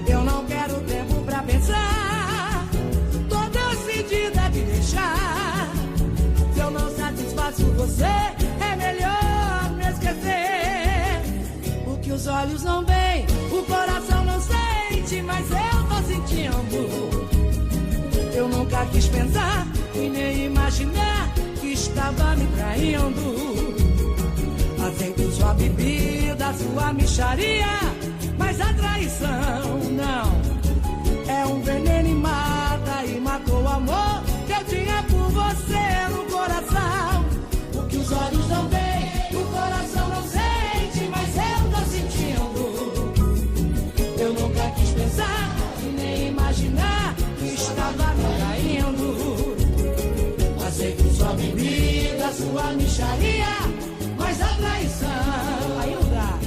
Eu não quero tempo pra pensar, tô decidida de deixar. Se eu não satisfaço você, é melhor me esquecer. O que os olhos não veem, o coração não sente, mas eu tô sentindo. Eu nunca quis pensar e nem imaginar que estava me traindo. Aceito sua bebida, sua mixaria, mas a traição não. É um veneno e mata, e matou o amor que eu tinha por você no coração. O que os olhos não veem, o coração não sente, mas eu tô sentindo. Eu nunca quis pensar e nem imaginar que estava me traindo. Aceito sua bebida, sua mixaria, mas a traição ainda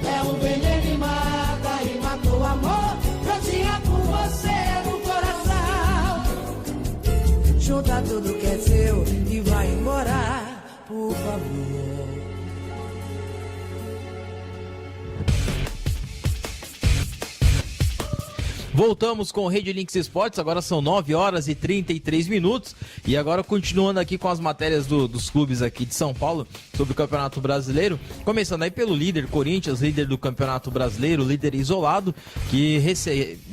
é um veneno e mata, e matou o amor que eu tinha por você no coração. Junta tudo que é seu e vai embora, por favor. Voltamos com o Rede Links Esportes, agora são 9 horas e 33 minutos. E agora continuando aqui com as matérias dos clubes aqui de São Paulo sobre o Campeonato Brasileiro. Começando aí pelo líder Corinthians, líder do Campeonato Brasileiro, líder isolado, que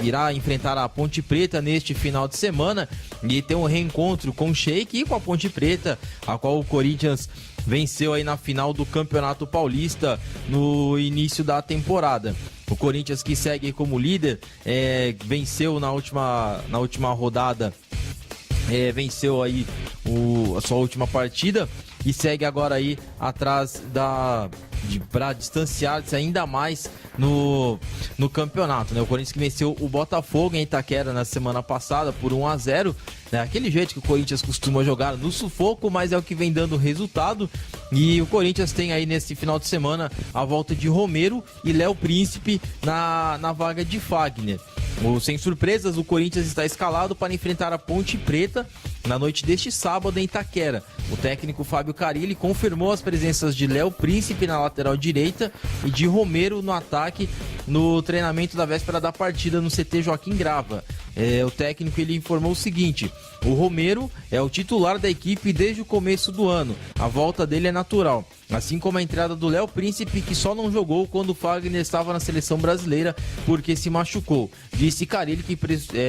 irá enfrentar a Ponte Preta neste final de semana e ter um reencontro com o Sheik e com a Ponte Preta, a qual o Corinthians venceu aí na final do Campeonato Paulista no início da temporada. O Corinthians, que segue como líder, venceu na última rodada, venceu aí a sua última partida e segue agora aí atrás para distanciar-se ainda mais no campeonato, né? O Corinthians que venceu o Botafogo em Itaquera na semana passada por 1-0, né? Aquele jeito que o Corinthians costuma jogar no sufoco, mas é o que vem dando resultado. E o Corinthians tem aí nesse final de semana a volta de Romero e Léo Príncipe na vaga de Fagner. Sem surpresas, o Corinthians está escalado para enfrentar a Ponte Preta na noite deste sábado em Itaquera. O técnico Fábio Carilli confirmou as presenças de Léo Príncipe na lateral direita e de Romero no ataque no treinamento da véspera da partida no CT Joaquim Grava. O técnico ele informou o seguinte: o Romero é o titular da equipe desde o começo do ano. A volta dele é natural, assim como a entrada do Léo Príncipe, que só não jogou quando o Fagner estava na seleção brasileira porque se machucou. Disse Carilli que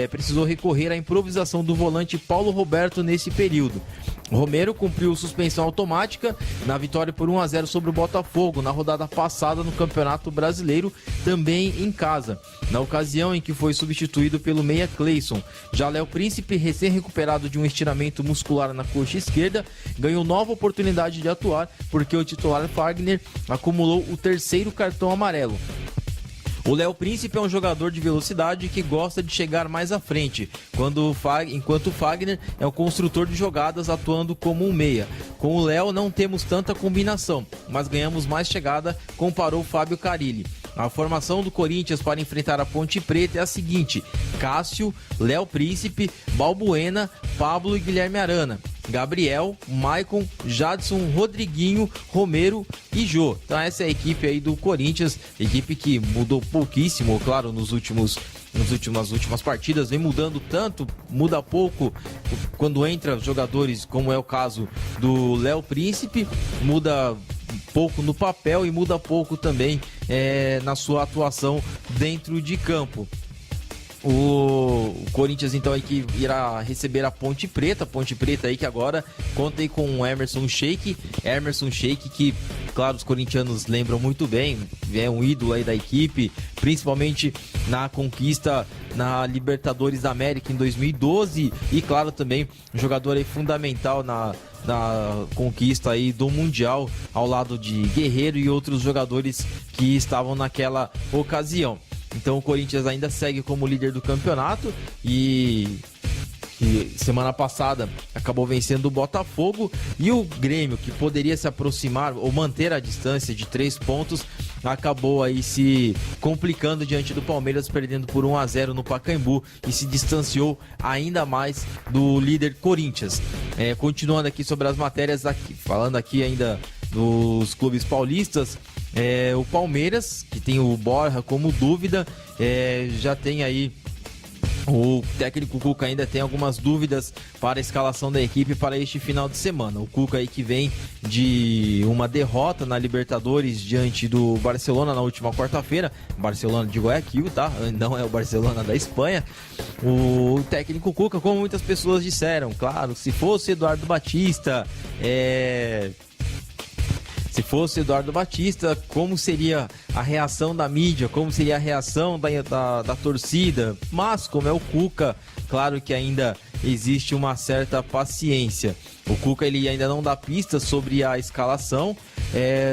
precisou recorrer à improvisação do volante Paulo Roberto nesse período. Romero cumpriu suspensão automática na vitória por 1-0 sobre o Botafogo na rodada passada no Campeonato Brasileiro, também em casa, na ocasião em que foi substituído pelo meia Cleison. Já Léo Príncipe, recém-recuperado de um estiramento muscular na coxa esquerda, ganhou nova oportunidade de atuar porque o titular Fagner acumulou o 3º cartão amarelo. O Léo Príncipe é um jogador de velocidade que gosta de chegar mais à frente, enquanto o Fagner é um construtor de jogadas atuando como um meia. Com o Léo não temos tanta combinação, mas ganhamos mais chegada, comparou Fábio Carilli. A formação do Corinthians para enfrentar a Ponte Preta é a seguinte: Cássio, Léo Príncipe, Balbuena, Pablo e Guilherme Arana, Gabriel, Maicon, Jadson, Rodriguinho, Romero e Jô. Então essa é a equipe aí do Corinthians, equipe que mudou pouquíssimo, claro, nas últimas partidas, vem mudando tanto, muda pouco quando entra jogadores, como é o caso do Léo Príncipe, muda pouco no papel e muda pouco também na sua atuação dentro de campo. O Corinthians então aí que irá receber a Ponte Preta aí que agora conta aí com o Emerson Sheik que, claro, os corintianos lembram muito bem, é um ídolo aí da equipe, principalmente na conquista na Libertadores da América em 2012 e, claro, também um jogador aí fundamental na conquista aí do Mundial ao lado de Guerreiro e outros jogadores que estavam naquela ocasião. Então o Corinthians ainda segue como líder do campeonato e semana passada acabou vencendo o Botafogo, e o Grêmio, que poderia se aproximar ou manter a distância de 3 pontos, acabou aí se complicando diante do Palmeiras, perdendo por 1-0 no Pacaembu e se distanciou ainda mais do líder Corinthians. Continuando aqui sobre as matérias, falando aqui ainda dos clubes paulistas, o Palmeiras, que tem o Borja como dúvida, já tem aí o técnico Cuca, ainda tem algumas dúvidas para a escalação da equipe para este final de semana. O Cuca aí que vem de uma derrota na Libertadores diante do Barcelona na última quarta-feira, Barcelona de Guayaquil, tá? Não é o Barcelona da Espanha. O técnico Cuca, como muitas pessoas disseram, claro, se fosse Eduardo Batista, como seria a reação da mídia, como seria a reação da torcida? Mas, como é o Cuca, claro que ainda existe uma certa paciência. O Cuca ele ainda não dá pistas sobre a escalação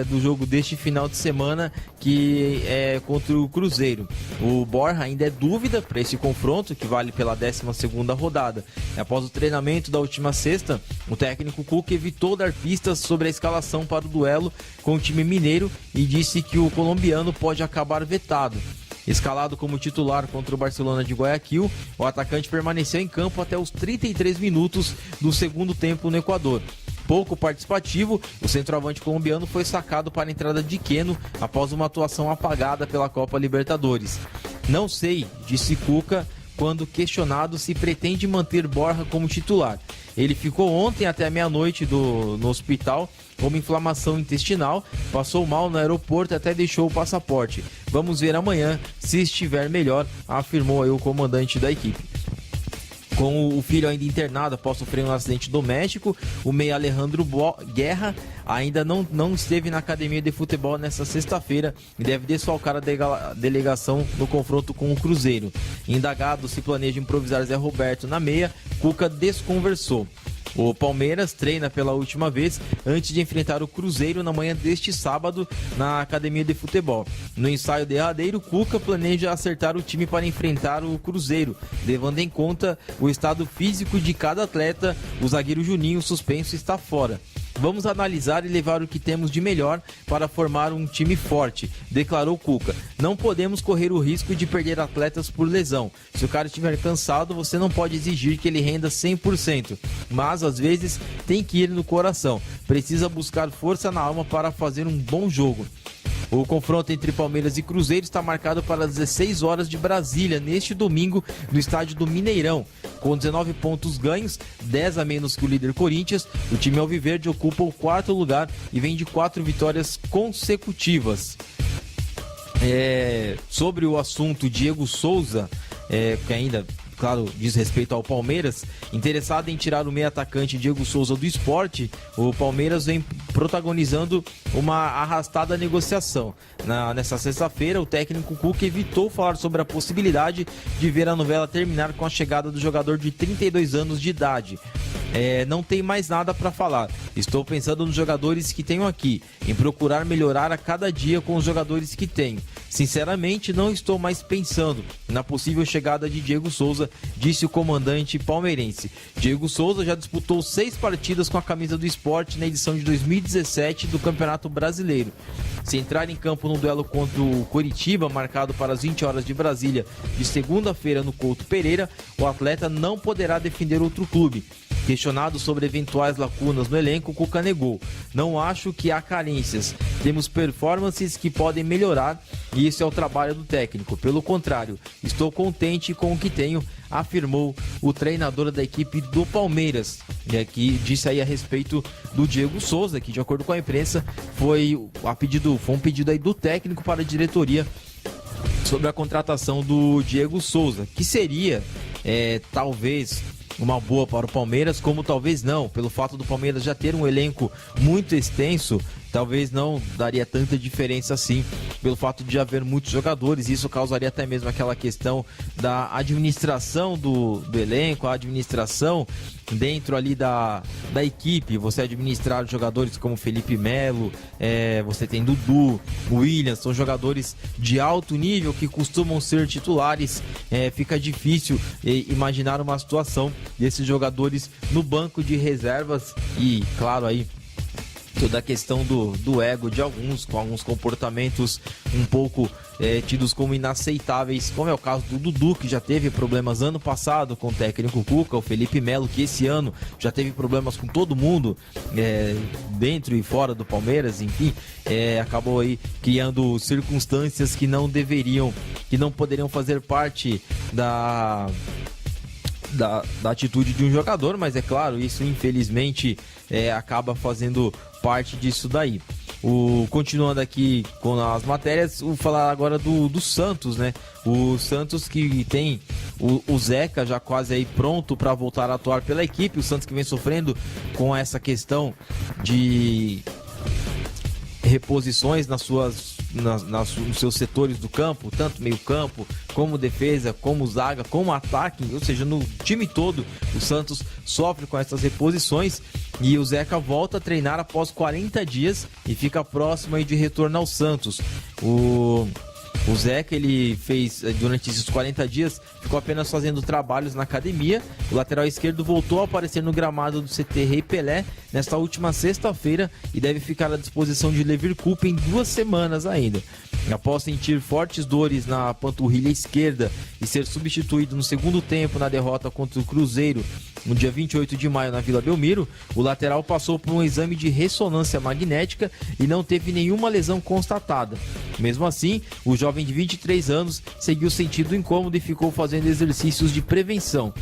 do jogo deste final de semana, que é contra o Cruzeiro. O Borja ainda é dúvida para esse confronto, que vale pela 12ª rodada. Após o treinamento da última sexta, o técnico Cuca evitou dar pistas sobre a escalação para o duelo com o time mineiro e disse que o colombiano pode acabar vetado. Escalado como titular contra o Barcelona de Guayaquil, o atacante permaneceu em campo até os 33 minutos do segundo tempo no Equador. Pouco participativo, o centroavante colombiano foi sacado para a entrada de Queno após uma atuação apagada pela Copa Libertadores. Não sei, disse Cuca, quando questionado se pretende manter Borja como titular. Ele ficou ontem até a meia-noite no hospital com uma inflamação intestinal, passou mal no aeroporto e até deixou o passaporte. Vamos ver amanhã se estiver melhor, afirmou aí o comandante da equipe. Com o filho ainda internado após sofrer um acidente doméstico, o meia Alejandro Guerra ainda não esteve na academia de futebol nesta sexta-feira e deve desfalcar a delegação no confronto com o Cruzeiro. Indagado se planeja improvisar Zé Roberto na meia, Cuca desconversou. O Palmeiras treina pela última vez antes de enfrentar o Cruzeiro na manhã deste sábado na Academia de Futebol. No ensaio derradeiro, Cuca planeja acertar o time para enfrentar o Cruzeiro, levando em conta o estado físico de cada atleta. O zagueiro Juninho, suspenso, está fora. Vamos analisar e levar o que temos de melhor para formar um time forte, declarou Cuca. Não podemos correr o risco de perder atletas por lesão. Se o cara estiver cansado, você não pode exigir que ele renda 100%. Mas, às vezes, tem que ir no coração. Precisa buscar força na alma para fazer um bom jogo. O confronto entre Palmeiras e Cruzeiro está marcado para as 16 horas de Brasília, neste domingo, no estádio do Mineirão. Com 19 pontos ganhos, 10 a menos que o líder Corinthians, o time alviverde ocupa o 4º lugar e vem de 4 vitórias consecutivas. Sobre o assunto Diego Souza, que ainda, claro, diz respeito ao Palmeiras, interessado em tirar o meio atacante Diego Souza do Sport, o Palmeiras vem protagonizando uma arrastada negociação. Nessa sexta-feira, o técnico Cuca evitou falar sobre a possibilidade de ver a novela terminar com a chegada do jogador de 32 anos de idade. Não tem mais nada para falar. Estou pensando nos jogadores que tenho aqui, em procurar melhorar a cada dia com os jogadores que tenho. Sinceramente, não estou mais pensando na possível chegada de Diego Souza, disse o comandante palmeirense. Diego Souza já disputou 6 partidas com a camisa do Sport na edição de 2017 do Campeonato Brasileiro. Se entrar em campo no duelo contra o Coritiba, marcado para as 20 horas de Brasília, de segunda-feira no Couto Pereira, o atleta não poderá defender outro clube. Questionado sobre eventuais lacunas no elenco, Cuca negou. Não acho que há carências. Temos performances que podem melhorar e isso é o trabalho do técnico. Pelo contrário, estou contente com o que tenho, afirmou o treinador da equipe do Palmeiras. E aqui disse aí a respeito do Diego Souza, que de acordo com a imprensa foi um pedido aí do técnico para a diretoria sobre a contratação do Diego Souza, que seria talvez uma boa para o Palmeiras, como talvez não, pelo fato do Palmeiras já ter um elenco muito extenso, talvez não daria tanta diferença assim, pelo fato de haver muitos jogadores. Isso causaria até mesmo aquela questão da administração do elenco, a administração dentro ali da equipe, você administrar jogadores como Felipe Melo, você tem Dudu, William, são jogadores de alto nível que costumam ser titulares, fica difícil imaginar uma situação desses jogadores no banco de reservas e, claro, aí toda a questão do ego de alguns, com alguns comportamentos um pouco tidos como inaceitáveis, como é o caso do Dudu, que já teve problemas ano passado com o técnico Cuca, o Felipe Melo, que esse ano já teve problemas com todo mundo, dentro e fora do Palmeiras, enfim, acabou aí criando circunstâncias que não poderiam fazer parte da atitude de um jogador, mas é claro, isso infelizmente acaba fazendo parte disso daí. Continuando aqui com as matérias, vou falar agora do Santos, né? O Santos que tem o Zeca já quase aí pronto para voltar a atuar pela equipe. O Santos que vem sofrendo com essa questão de reposições nos seus setores do campo, tanto meio campo, como defesa, como zaga, como ataque, ou seja, no time todo o Santos sofre com essas reposições e o Zeca volta a treinar após 40 dias e fica próximo aí de retorno ao Santos. O Zeca, ele fez, durante esses 40 dias, ficou apenas fazendo trabalhos na academia. O lateral esquerdo voltou a aparecer no gramado do CT Rei Pelé nesta última sexta-feira e deve ficar à disposição de Levir Coupe em 2 semanas ainda. Após sentir fortes dores na panturrilha esquerda e ser substituído no segundo tempo na derrota contra o Cruzeiro no dia 28 de maio na Vila Belmiro, o lateral passou por um exame de ressonância magnética e não teve nenhuma lesão constatada. Mesmo assim, o jovem de 23 anos seguiu sentindo incômodo e ficou fazendo exercícios de prevenção.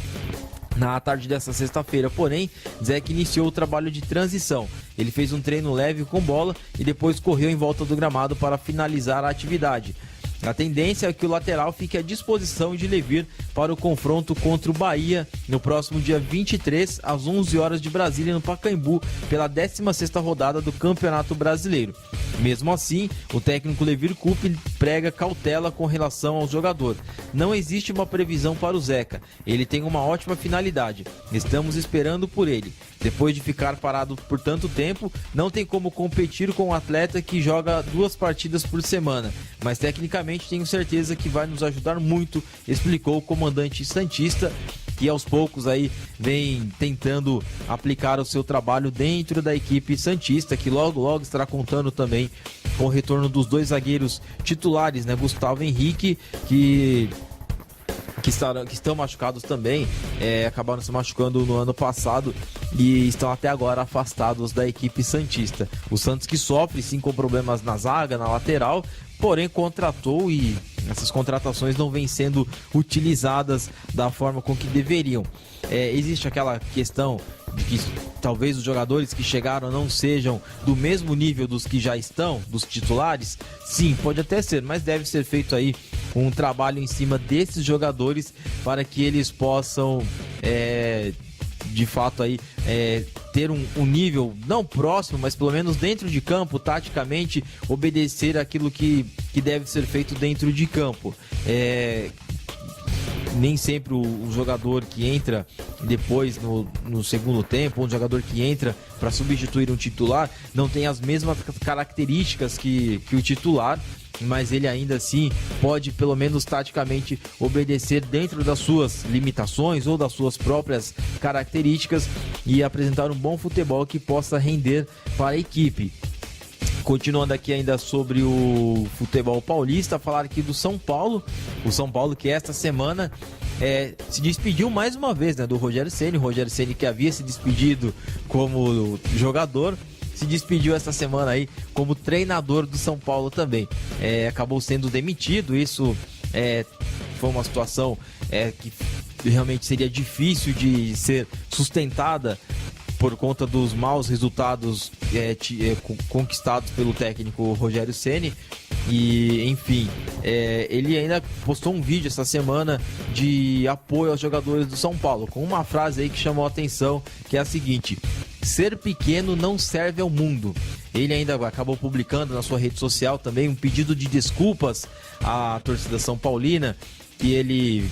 Na tarde dessa sexta-feira, porém, Zeca iniciou o trabalho de transição. Ele fez um treino leve com bola e depois correu em volta do gramado para finalizar a atividade. A tendência é que o lateral fique à disposição de Levir para o confronto contra o Bahia no próximo dia 23, às 11 horas de Brasília, no Pacaembu, pela 16ª rodada do Campeonato Brasileiro. Mesmo assim, o técnico Levir Coupe prega cautela com relação ao jogador. Não existe uma previsão para o Zeca. Ele tem uma ótima finalidade. Estamos esperando por ele. Depois de ficar parado por tanto tempo, não tem como competir com um atleta que joga 2 partidas por semana. Mas tecnicamente tenho certeza que vai nos ajudar muito, explicou o comandante santista, que aos poucos aí vem tentando aplicar o seu trabalho dentro da equipe santista, que logo estará contando também com o retorno dos 2 zagueiros titulares, né? Gustavo Henrique, que estão machucados também, acabaram se machucando no ano passado e estão até agora afastados da equipe santista. O Santos que sofre sim com problemas na zaga, na lateral, porém contratou e essas contratações não vêm sendo utilizadas da forma com que deveriam. Existe aquela questão de que talvez os jogadores que chegaram não sejam do mesmo nível dos que já estão, dos titulares. Sim, pode até ser, mas deve ser feito aí um trabalho em cima desses jogadores para que eles possam de fato aí ter um nível não próximo, mas pelo menos dentro de campo, taticamente, obedecer aquilo que deve ser feito dentro de campo. Nem sempre o jogador que entra depois no segundo tempo, ou um jogador que entra para substituir um titular, não tem as mesmas características que o titular, mas ele ainda assim pode, pelo menos taticamente, obedecer dentro das suas limitações ou das suas próprias características e apresentar um bom futebol que possa render para a equipe. Continuando aqui ainda sobre o futebol paulista, falar aqui do São Paulo. O São Paulo que esta semana se despediu mais uma vez, né, do Rogério Ceni. O Rogério Ceni, que havia se despedido como jogador, se despediu esta semana aí como treinador do São Paulo também. Acabou sendo demitido. Isso foi uma situação que realmente seria difícil de ser sustentada por conta dos maus resultados conquistados pelo técnico Rogério Ceni. E enfim, ele ainda postou um vídeo essa semana de apoio aos jogadores do São Paulo, com uma frase aí que chamou a atenção, que é a seguinte: ser pequeno não serve ao mundo. Ele ainda acabou publicando na sua rede social também um pedido de desculpas à torcida são paulina, que ele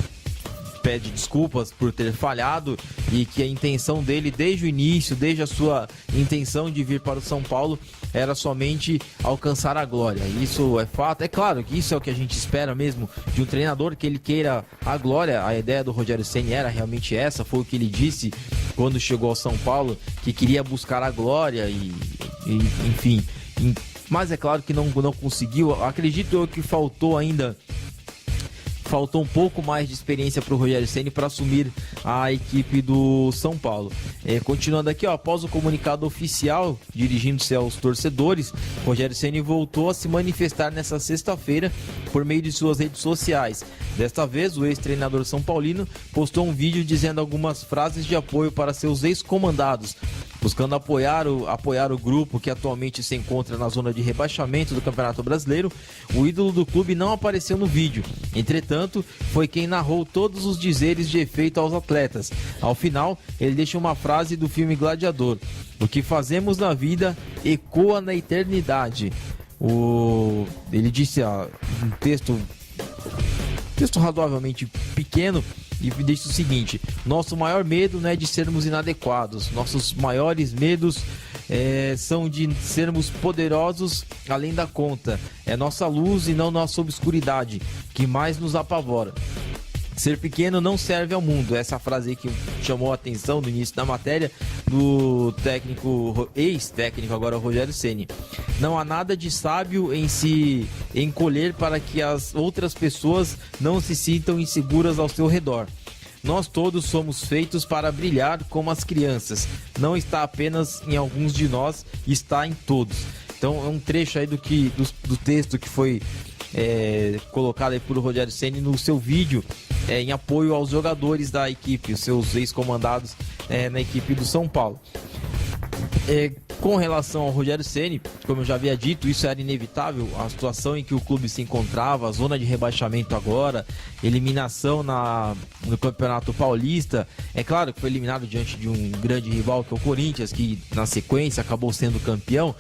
pede desculpas por ter falhado e que a intenção dele desde o início, desde a sua intenção de vir para o São Paulo, era somente alcançar a glória. Isso é fato, é claro que isso é o que a gente espera mesmo de um treinador, que ele queira a glória. A ideia do Rogério Ceni era realmente essa, foi o que ele disse quando chegou ao São Paulo, que queria buscar a glória e enfim, mas é claro que não conseguiu. Acredito eu que faltou um pouco mais de experiência para o Rogério Ceni para assumir a equipe do São Paulo. Continuando aqui, após o comunicado oficial dirigindo-se aos torcedores, Rogério Ceni voltou a se manifestar nesta sexta-feira por meio de suas redes sociais. Desta vez, o ex-treinador são paulino postou um vídeo dizendo algumas frases de apoio para seus ex-comandados, buscando apoiar o grupo que atualmente se encontra na zona de rebaixamento do Campeonato Brasileiro. O ídolo do clube não apareceu no vídeo. Entretanto, foi quem narrou todos os dizeres de efeito aos atletas. Ao final, ele deixa uma frase do filme Gladiador: o que fazemos na vida ecoa na eternidade. Ele disse um texto razoavelmente pequeno, e diz o seguinte: nosso maior medo não é de sermos inadequados, nossos maiores medos são de sermos poderosos além da conta. É nossa luz e não nossa obscuridade que mais nos apavora. Ser pequeno não serve ao mundo. Essa frase aí que chamou a atenção no início da matéria do ex-técnico agora Rogério Ceni. Não há nada de sábio em se encolher para que as outras pessoas não se sintam inseguras ao seu redor. Nós todos somos feitos para brilhar como as crianças. Não está apenas em alguns de nós, está em todos. Então é um trecho aí do texto que foi colocado aí por Rogério Ceni no seu vídeo em apoio aos jogadores da equipe, os seus ex-comandados na equipe do São Paulo. Com relação ao Rogério Ceni, como eu já havia dito, isso era inevitável, a situação em que o clube se encontrava, a zona de rebaixamento agora, eliminação no Campeonato Paulista. É claro que foi eliminado diante de um grande rival que é o Corinthians, que na sequência acabou sendo campeão.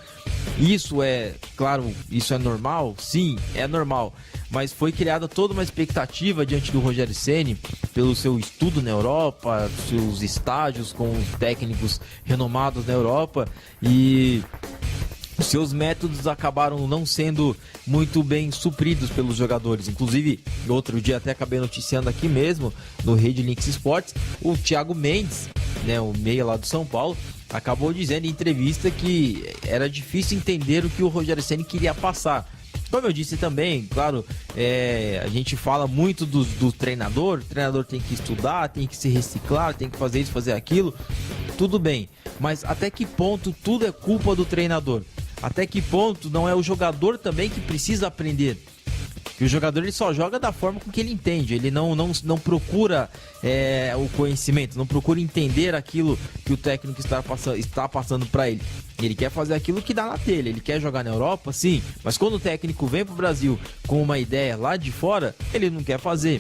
Isso é, claro, isso é normal? Sim, é normal. Mas foi criada toda uma expectativa diante do Rogério Ceni, pelo seu estudo na Europa, seus estágios com técnicos renomados na Europa, e os seus métodos acabaram não sendo muito bem supridos pelos jogadores. Inclusive, outro dia até acabei noticiando aqui mesmo, no Rede Links Esportes, o Thiago Mendes, né, o meia lá do São Paulo, acabou dizendo em entrevista que era difícil entender o que o Rogério Ceni queria passar. Como eu disse também, claro, a gente fala muito do treinador, o treinador tem que estudar, tem que se reciclar, tem que fazer isso, fazer aquilo, tudo bem, mas até que ponto tudo é culpa do treinador? Até que ponto não é o jogador também que precisa aprender? Que o jogador ele só joga da forma com que ele entende, ele não procura o conhecimento, não procura entender aquilo que o técnico está passando para ele. Ele quer fazer aquilo que dá na telha, ele quer jogar na Europa, sim, mas quando o técnico vem pro Brasil com uma ideia lá de fora, ele não quer fazer.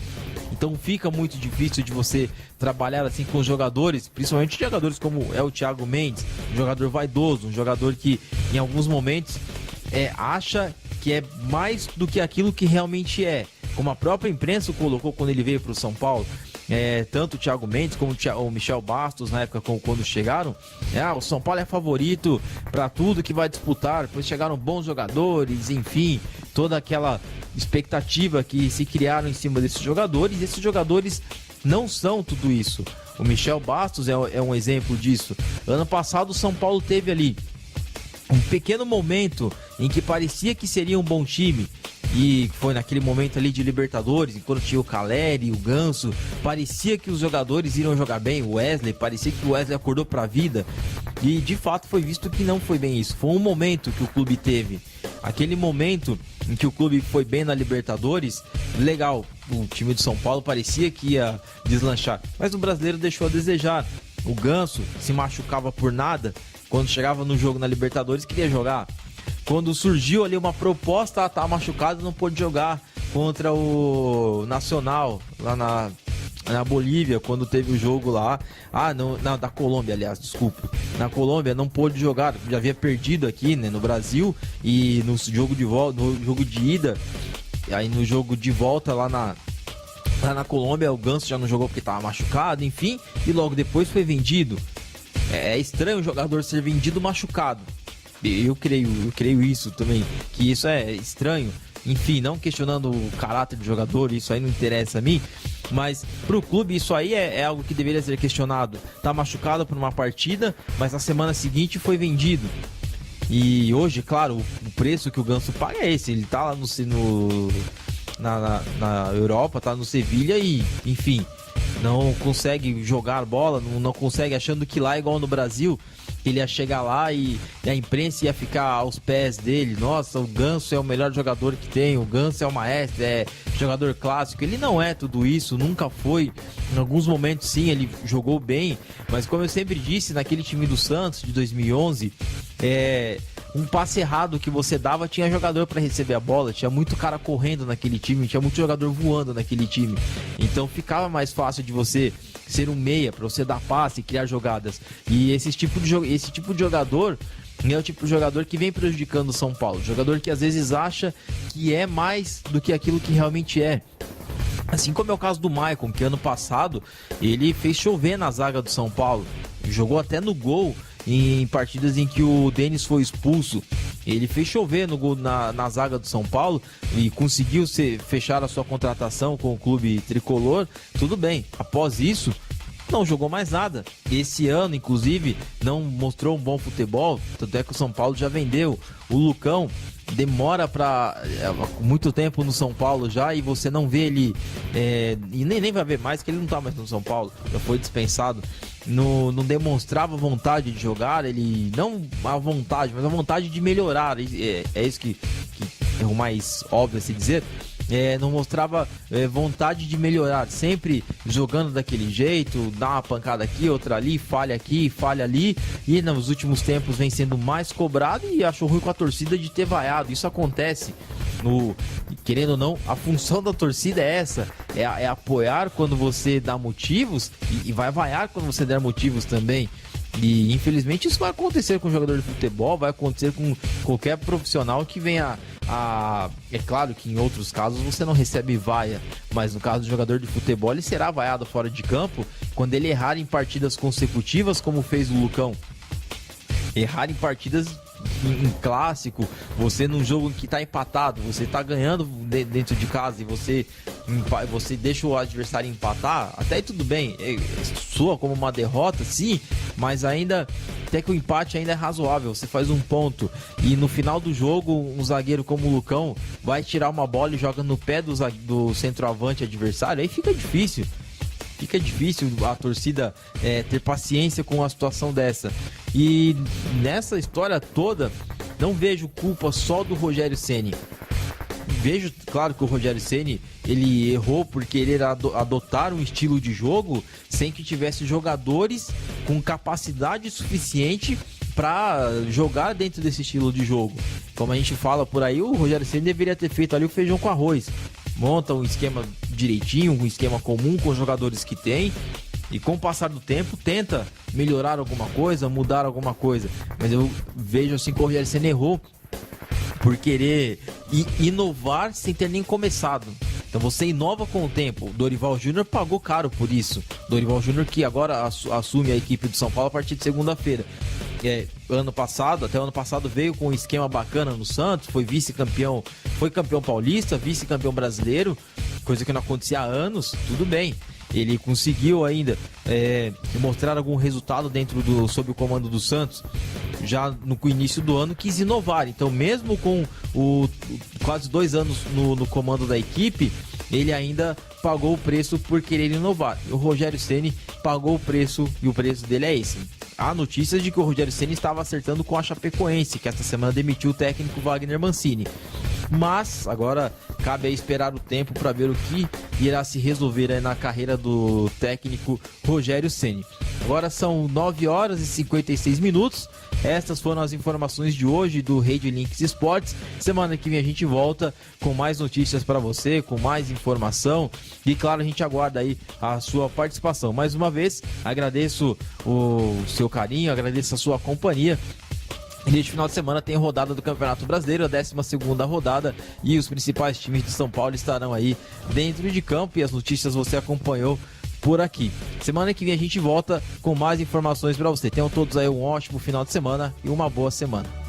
Então fica muito difícil de você trabalhar assim com os jogadores, principalmente jogadores como é o Thiago Mendes, um jogador vaidoso, um jogador que em alguns momentos acha que é mais do que aquilo que realmente é. Como a própria imprensa colocou quando ele veio para o São Paulo, tanto o Thiago Mendes como o Michel Bastos, na época quando chegaram, o São Paulo é favorito para tudo que vai disputar, depois chegaram bons jogadores, enfim, toda aquela expectativa que se criaram em cima desses jogadores, e esses jogadores não são tudo isso. O Michel Bastos é um exemplo disso. Ano passado o São Paulo teve ali um pequeno momento em que parecia que seria um bom time, e foi naquele momento ali de Libertadores, enquanto tinha o Caleri, o Ganso, parecia que os jogadores iriam jogar bem, o Wesley, parecia que o Wesley acordou pra vida, e de fato foi visto que não foi bem isso. Foi um momento que o clube teve, aquele momento em que o clube foi bem na Libertadores, legal, o time de São Paulo parecia que ia deslanchar, mas o brasileiro deixou a desejar. O Ganso se machucava por nada, quando chegava no jogo na Libertadores queria jogar. Quando surgiu ali uma proposta, tá machucado, não pôde jogar contra o Nacional lá na Bolívia, quando teve o jogo lá, da Colômbia, aliás, desculpa, na Colômbia não pôde jogar, já havia perdido aqui, né, no Brasil, e no jogo de volta, no jogo de ida, aí no jogo de volta lá na Colômbia, o Ganso já não jogou porque estava machucado, enfim, e logo depois foi vendido. É estranho o jogador ser vendido machucado. Eu creio isso também, que isso é estranho. Enfim, não questionando o caráter do jogador, isso aí não interessa a mim, mas pro clube isso aí é algo que deveria ser questionado. Tá machucado por uma partida, mas na semana seguinte foi vendido. E hoje, claro, o preço que o Ganso paga é esse. Ele tá lá na Europa, tá no Sevilha e, enfim, não consegue jogar bola, não consegue, achando que lá, igual no Brasil, ele ia chegar lá e a imprensa ia ficar aos pés dele. Nossa, o Ganso é o melhor jogador que tem, o Ganso é o maestro, é jogador clássico. Ele não é tudo isso, nunca foi. Em alguns momentos sim, ele jogou bem, mas como eu sempre disse, naquele time do Santos de 2011, um passe errado que você dava, tinha jogador para receber a bola, tinha muito cara correndo naquele time, tinha muito jogador voando naquele time, então ficava mais fácil de você ser um meia, para você dar passe e criar jogadas. E esse tipo de jogador é o tipo de jogador que vem prejudicando o São Paulo, jogador que às vezes acha que é mais do que aquilo que realmente é. Assim como é o caso do Maicon, que ano passado ele fez chover na zaga do São Paulo, jogou até no gol em partidas em que o Denis foi expulso. Ele fez chover no gol na zaga do São Paulo e conseguiu fechar a sua contratação com o clube tricolor. Tudo bem, após isso não jogou mais nada. Esse ano, inclusive, não mostrou um bom futebol, tanto é que o São Paulo já vendeu. O Lucão demora muito tempo no São Paulo já, e você não vê ele, e nem vai ver mais, que ele não tá mais no São Paulo, já foi dispensado. Não demonstrava vontade de jogar, ele não a vontade, mas a vontade de melhorar, é isso que é o mais óbvio a se dizer. não mostrava vontade de melhorar, sempre jogando daquele jeito, dá uma pancada aqui, outra ali, falha aqui, falha ali, e nos últimos tempos vem sendo mais cobrado e achou ruim com a torcida de ter vaiado. Isso acontece, querendo ou não, a função da torcida é essa, é apoiar quando você dá motivos e vai vaiar quando você der motivos também. E infelizmente isso vai acontecer com jogador de futebol, vai acontecer com qualquer profissional que venha é claro que em outros casos você não recebe vaia, mas no caso do jogador de futebol ele será vaiado fora de campo quando ele errar em partidas consecutivas, como fez o Lucão. Errar em partidas em clássico, você num jogo que tá empatado, você tá ganhando dentro de casa e você deixa o adversário empatar, até aí tudo bem, soa como uma derrota, sim, mas ainda, até que o empate ainda é razoável, você faz um ponto e no final do jogo, um zagueiro como o Lucão vai tirar uma bola e joga no pé do centroavante adversário, aí fica difícil a torcida ter paciência com uma situação dessa. E nessa história toda, não vejo culpa só do Rogério Ceni. Vejo, claro, que o Rogério Ceni ele errou por querer adotar um estilo de jogo sem que tivesse jogadores com capacidade suficiente para jogar dentro desse estilo de jogo. Como a gente fala por aí, o Rogério Ceni deveria ter feito ali o feijão com arroz. Monta um esquema direitinho, um esquema comum com os jogadores que tem e com o passar do tempo tenta melhorar alguma coisa, mudar alguma coisa. Mas eu vejo assim que o Rogério Ceni errou por querer inovar sem ter nem começado. Então você inova com o tempo. O Dorival Júnior pagou caro por isso. Dorival Júnior que agora assume a equipe do São Paulo a partir de segunda-feira. Até o ano passado veio com um esquema bacana no Santos, foi vice-campeão, foi campeão paulista, vice-campeão brasileiro, coisa que não acontecia há anos, tudo bem. Ele conseguiu ainda mostrar algum resultado sob o comando do Santos. Já no início do ano quis inovar. Então mesmo com quase 2 anos no comando da equipe, ele ainda pagou o preço por querer inovar. O Rogério Ceni pagou o preço e o preço dele é esse. Há notícias de que o Rogério Ceni estava acertando com a Chapecoense, que esta semana demitiu o técnico Wagner Mancini. Mas agora cabe aí esperar o tempo para ver o que irá se resolver aí na carreira do técnico Rogério Ceni. Agora são 9 horas e 56 minutos. Estas foram as informações de hoje do Rede Links Esportes. Semana que vem a gente volta com mais notícias para você, com mais informação. E claro, a gente aguarda aí a sua participação. Mais uma vez, agradeço o seu carinho, agradeço a sua companhia. Neste final de semana tem rodada do Campeonato Brasileiro, a 12ª rodada, e os principais times de São Paulo estarão aí dentro de campo e as notícias você acompanhou por aqui. Semana que vem a gente volta com mais informações para você. Tenham todos aí um ótimo final de semana e uma boa semana.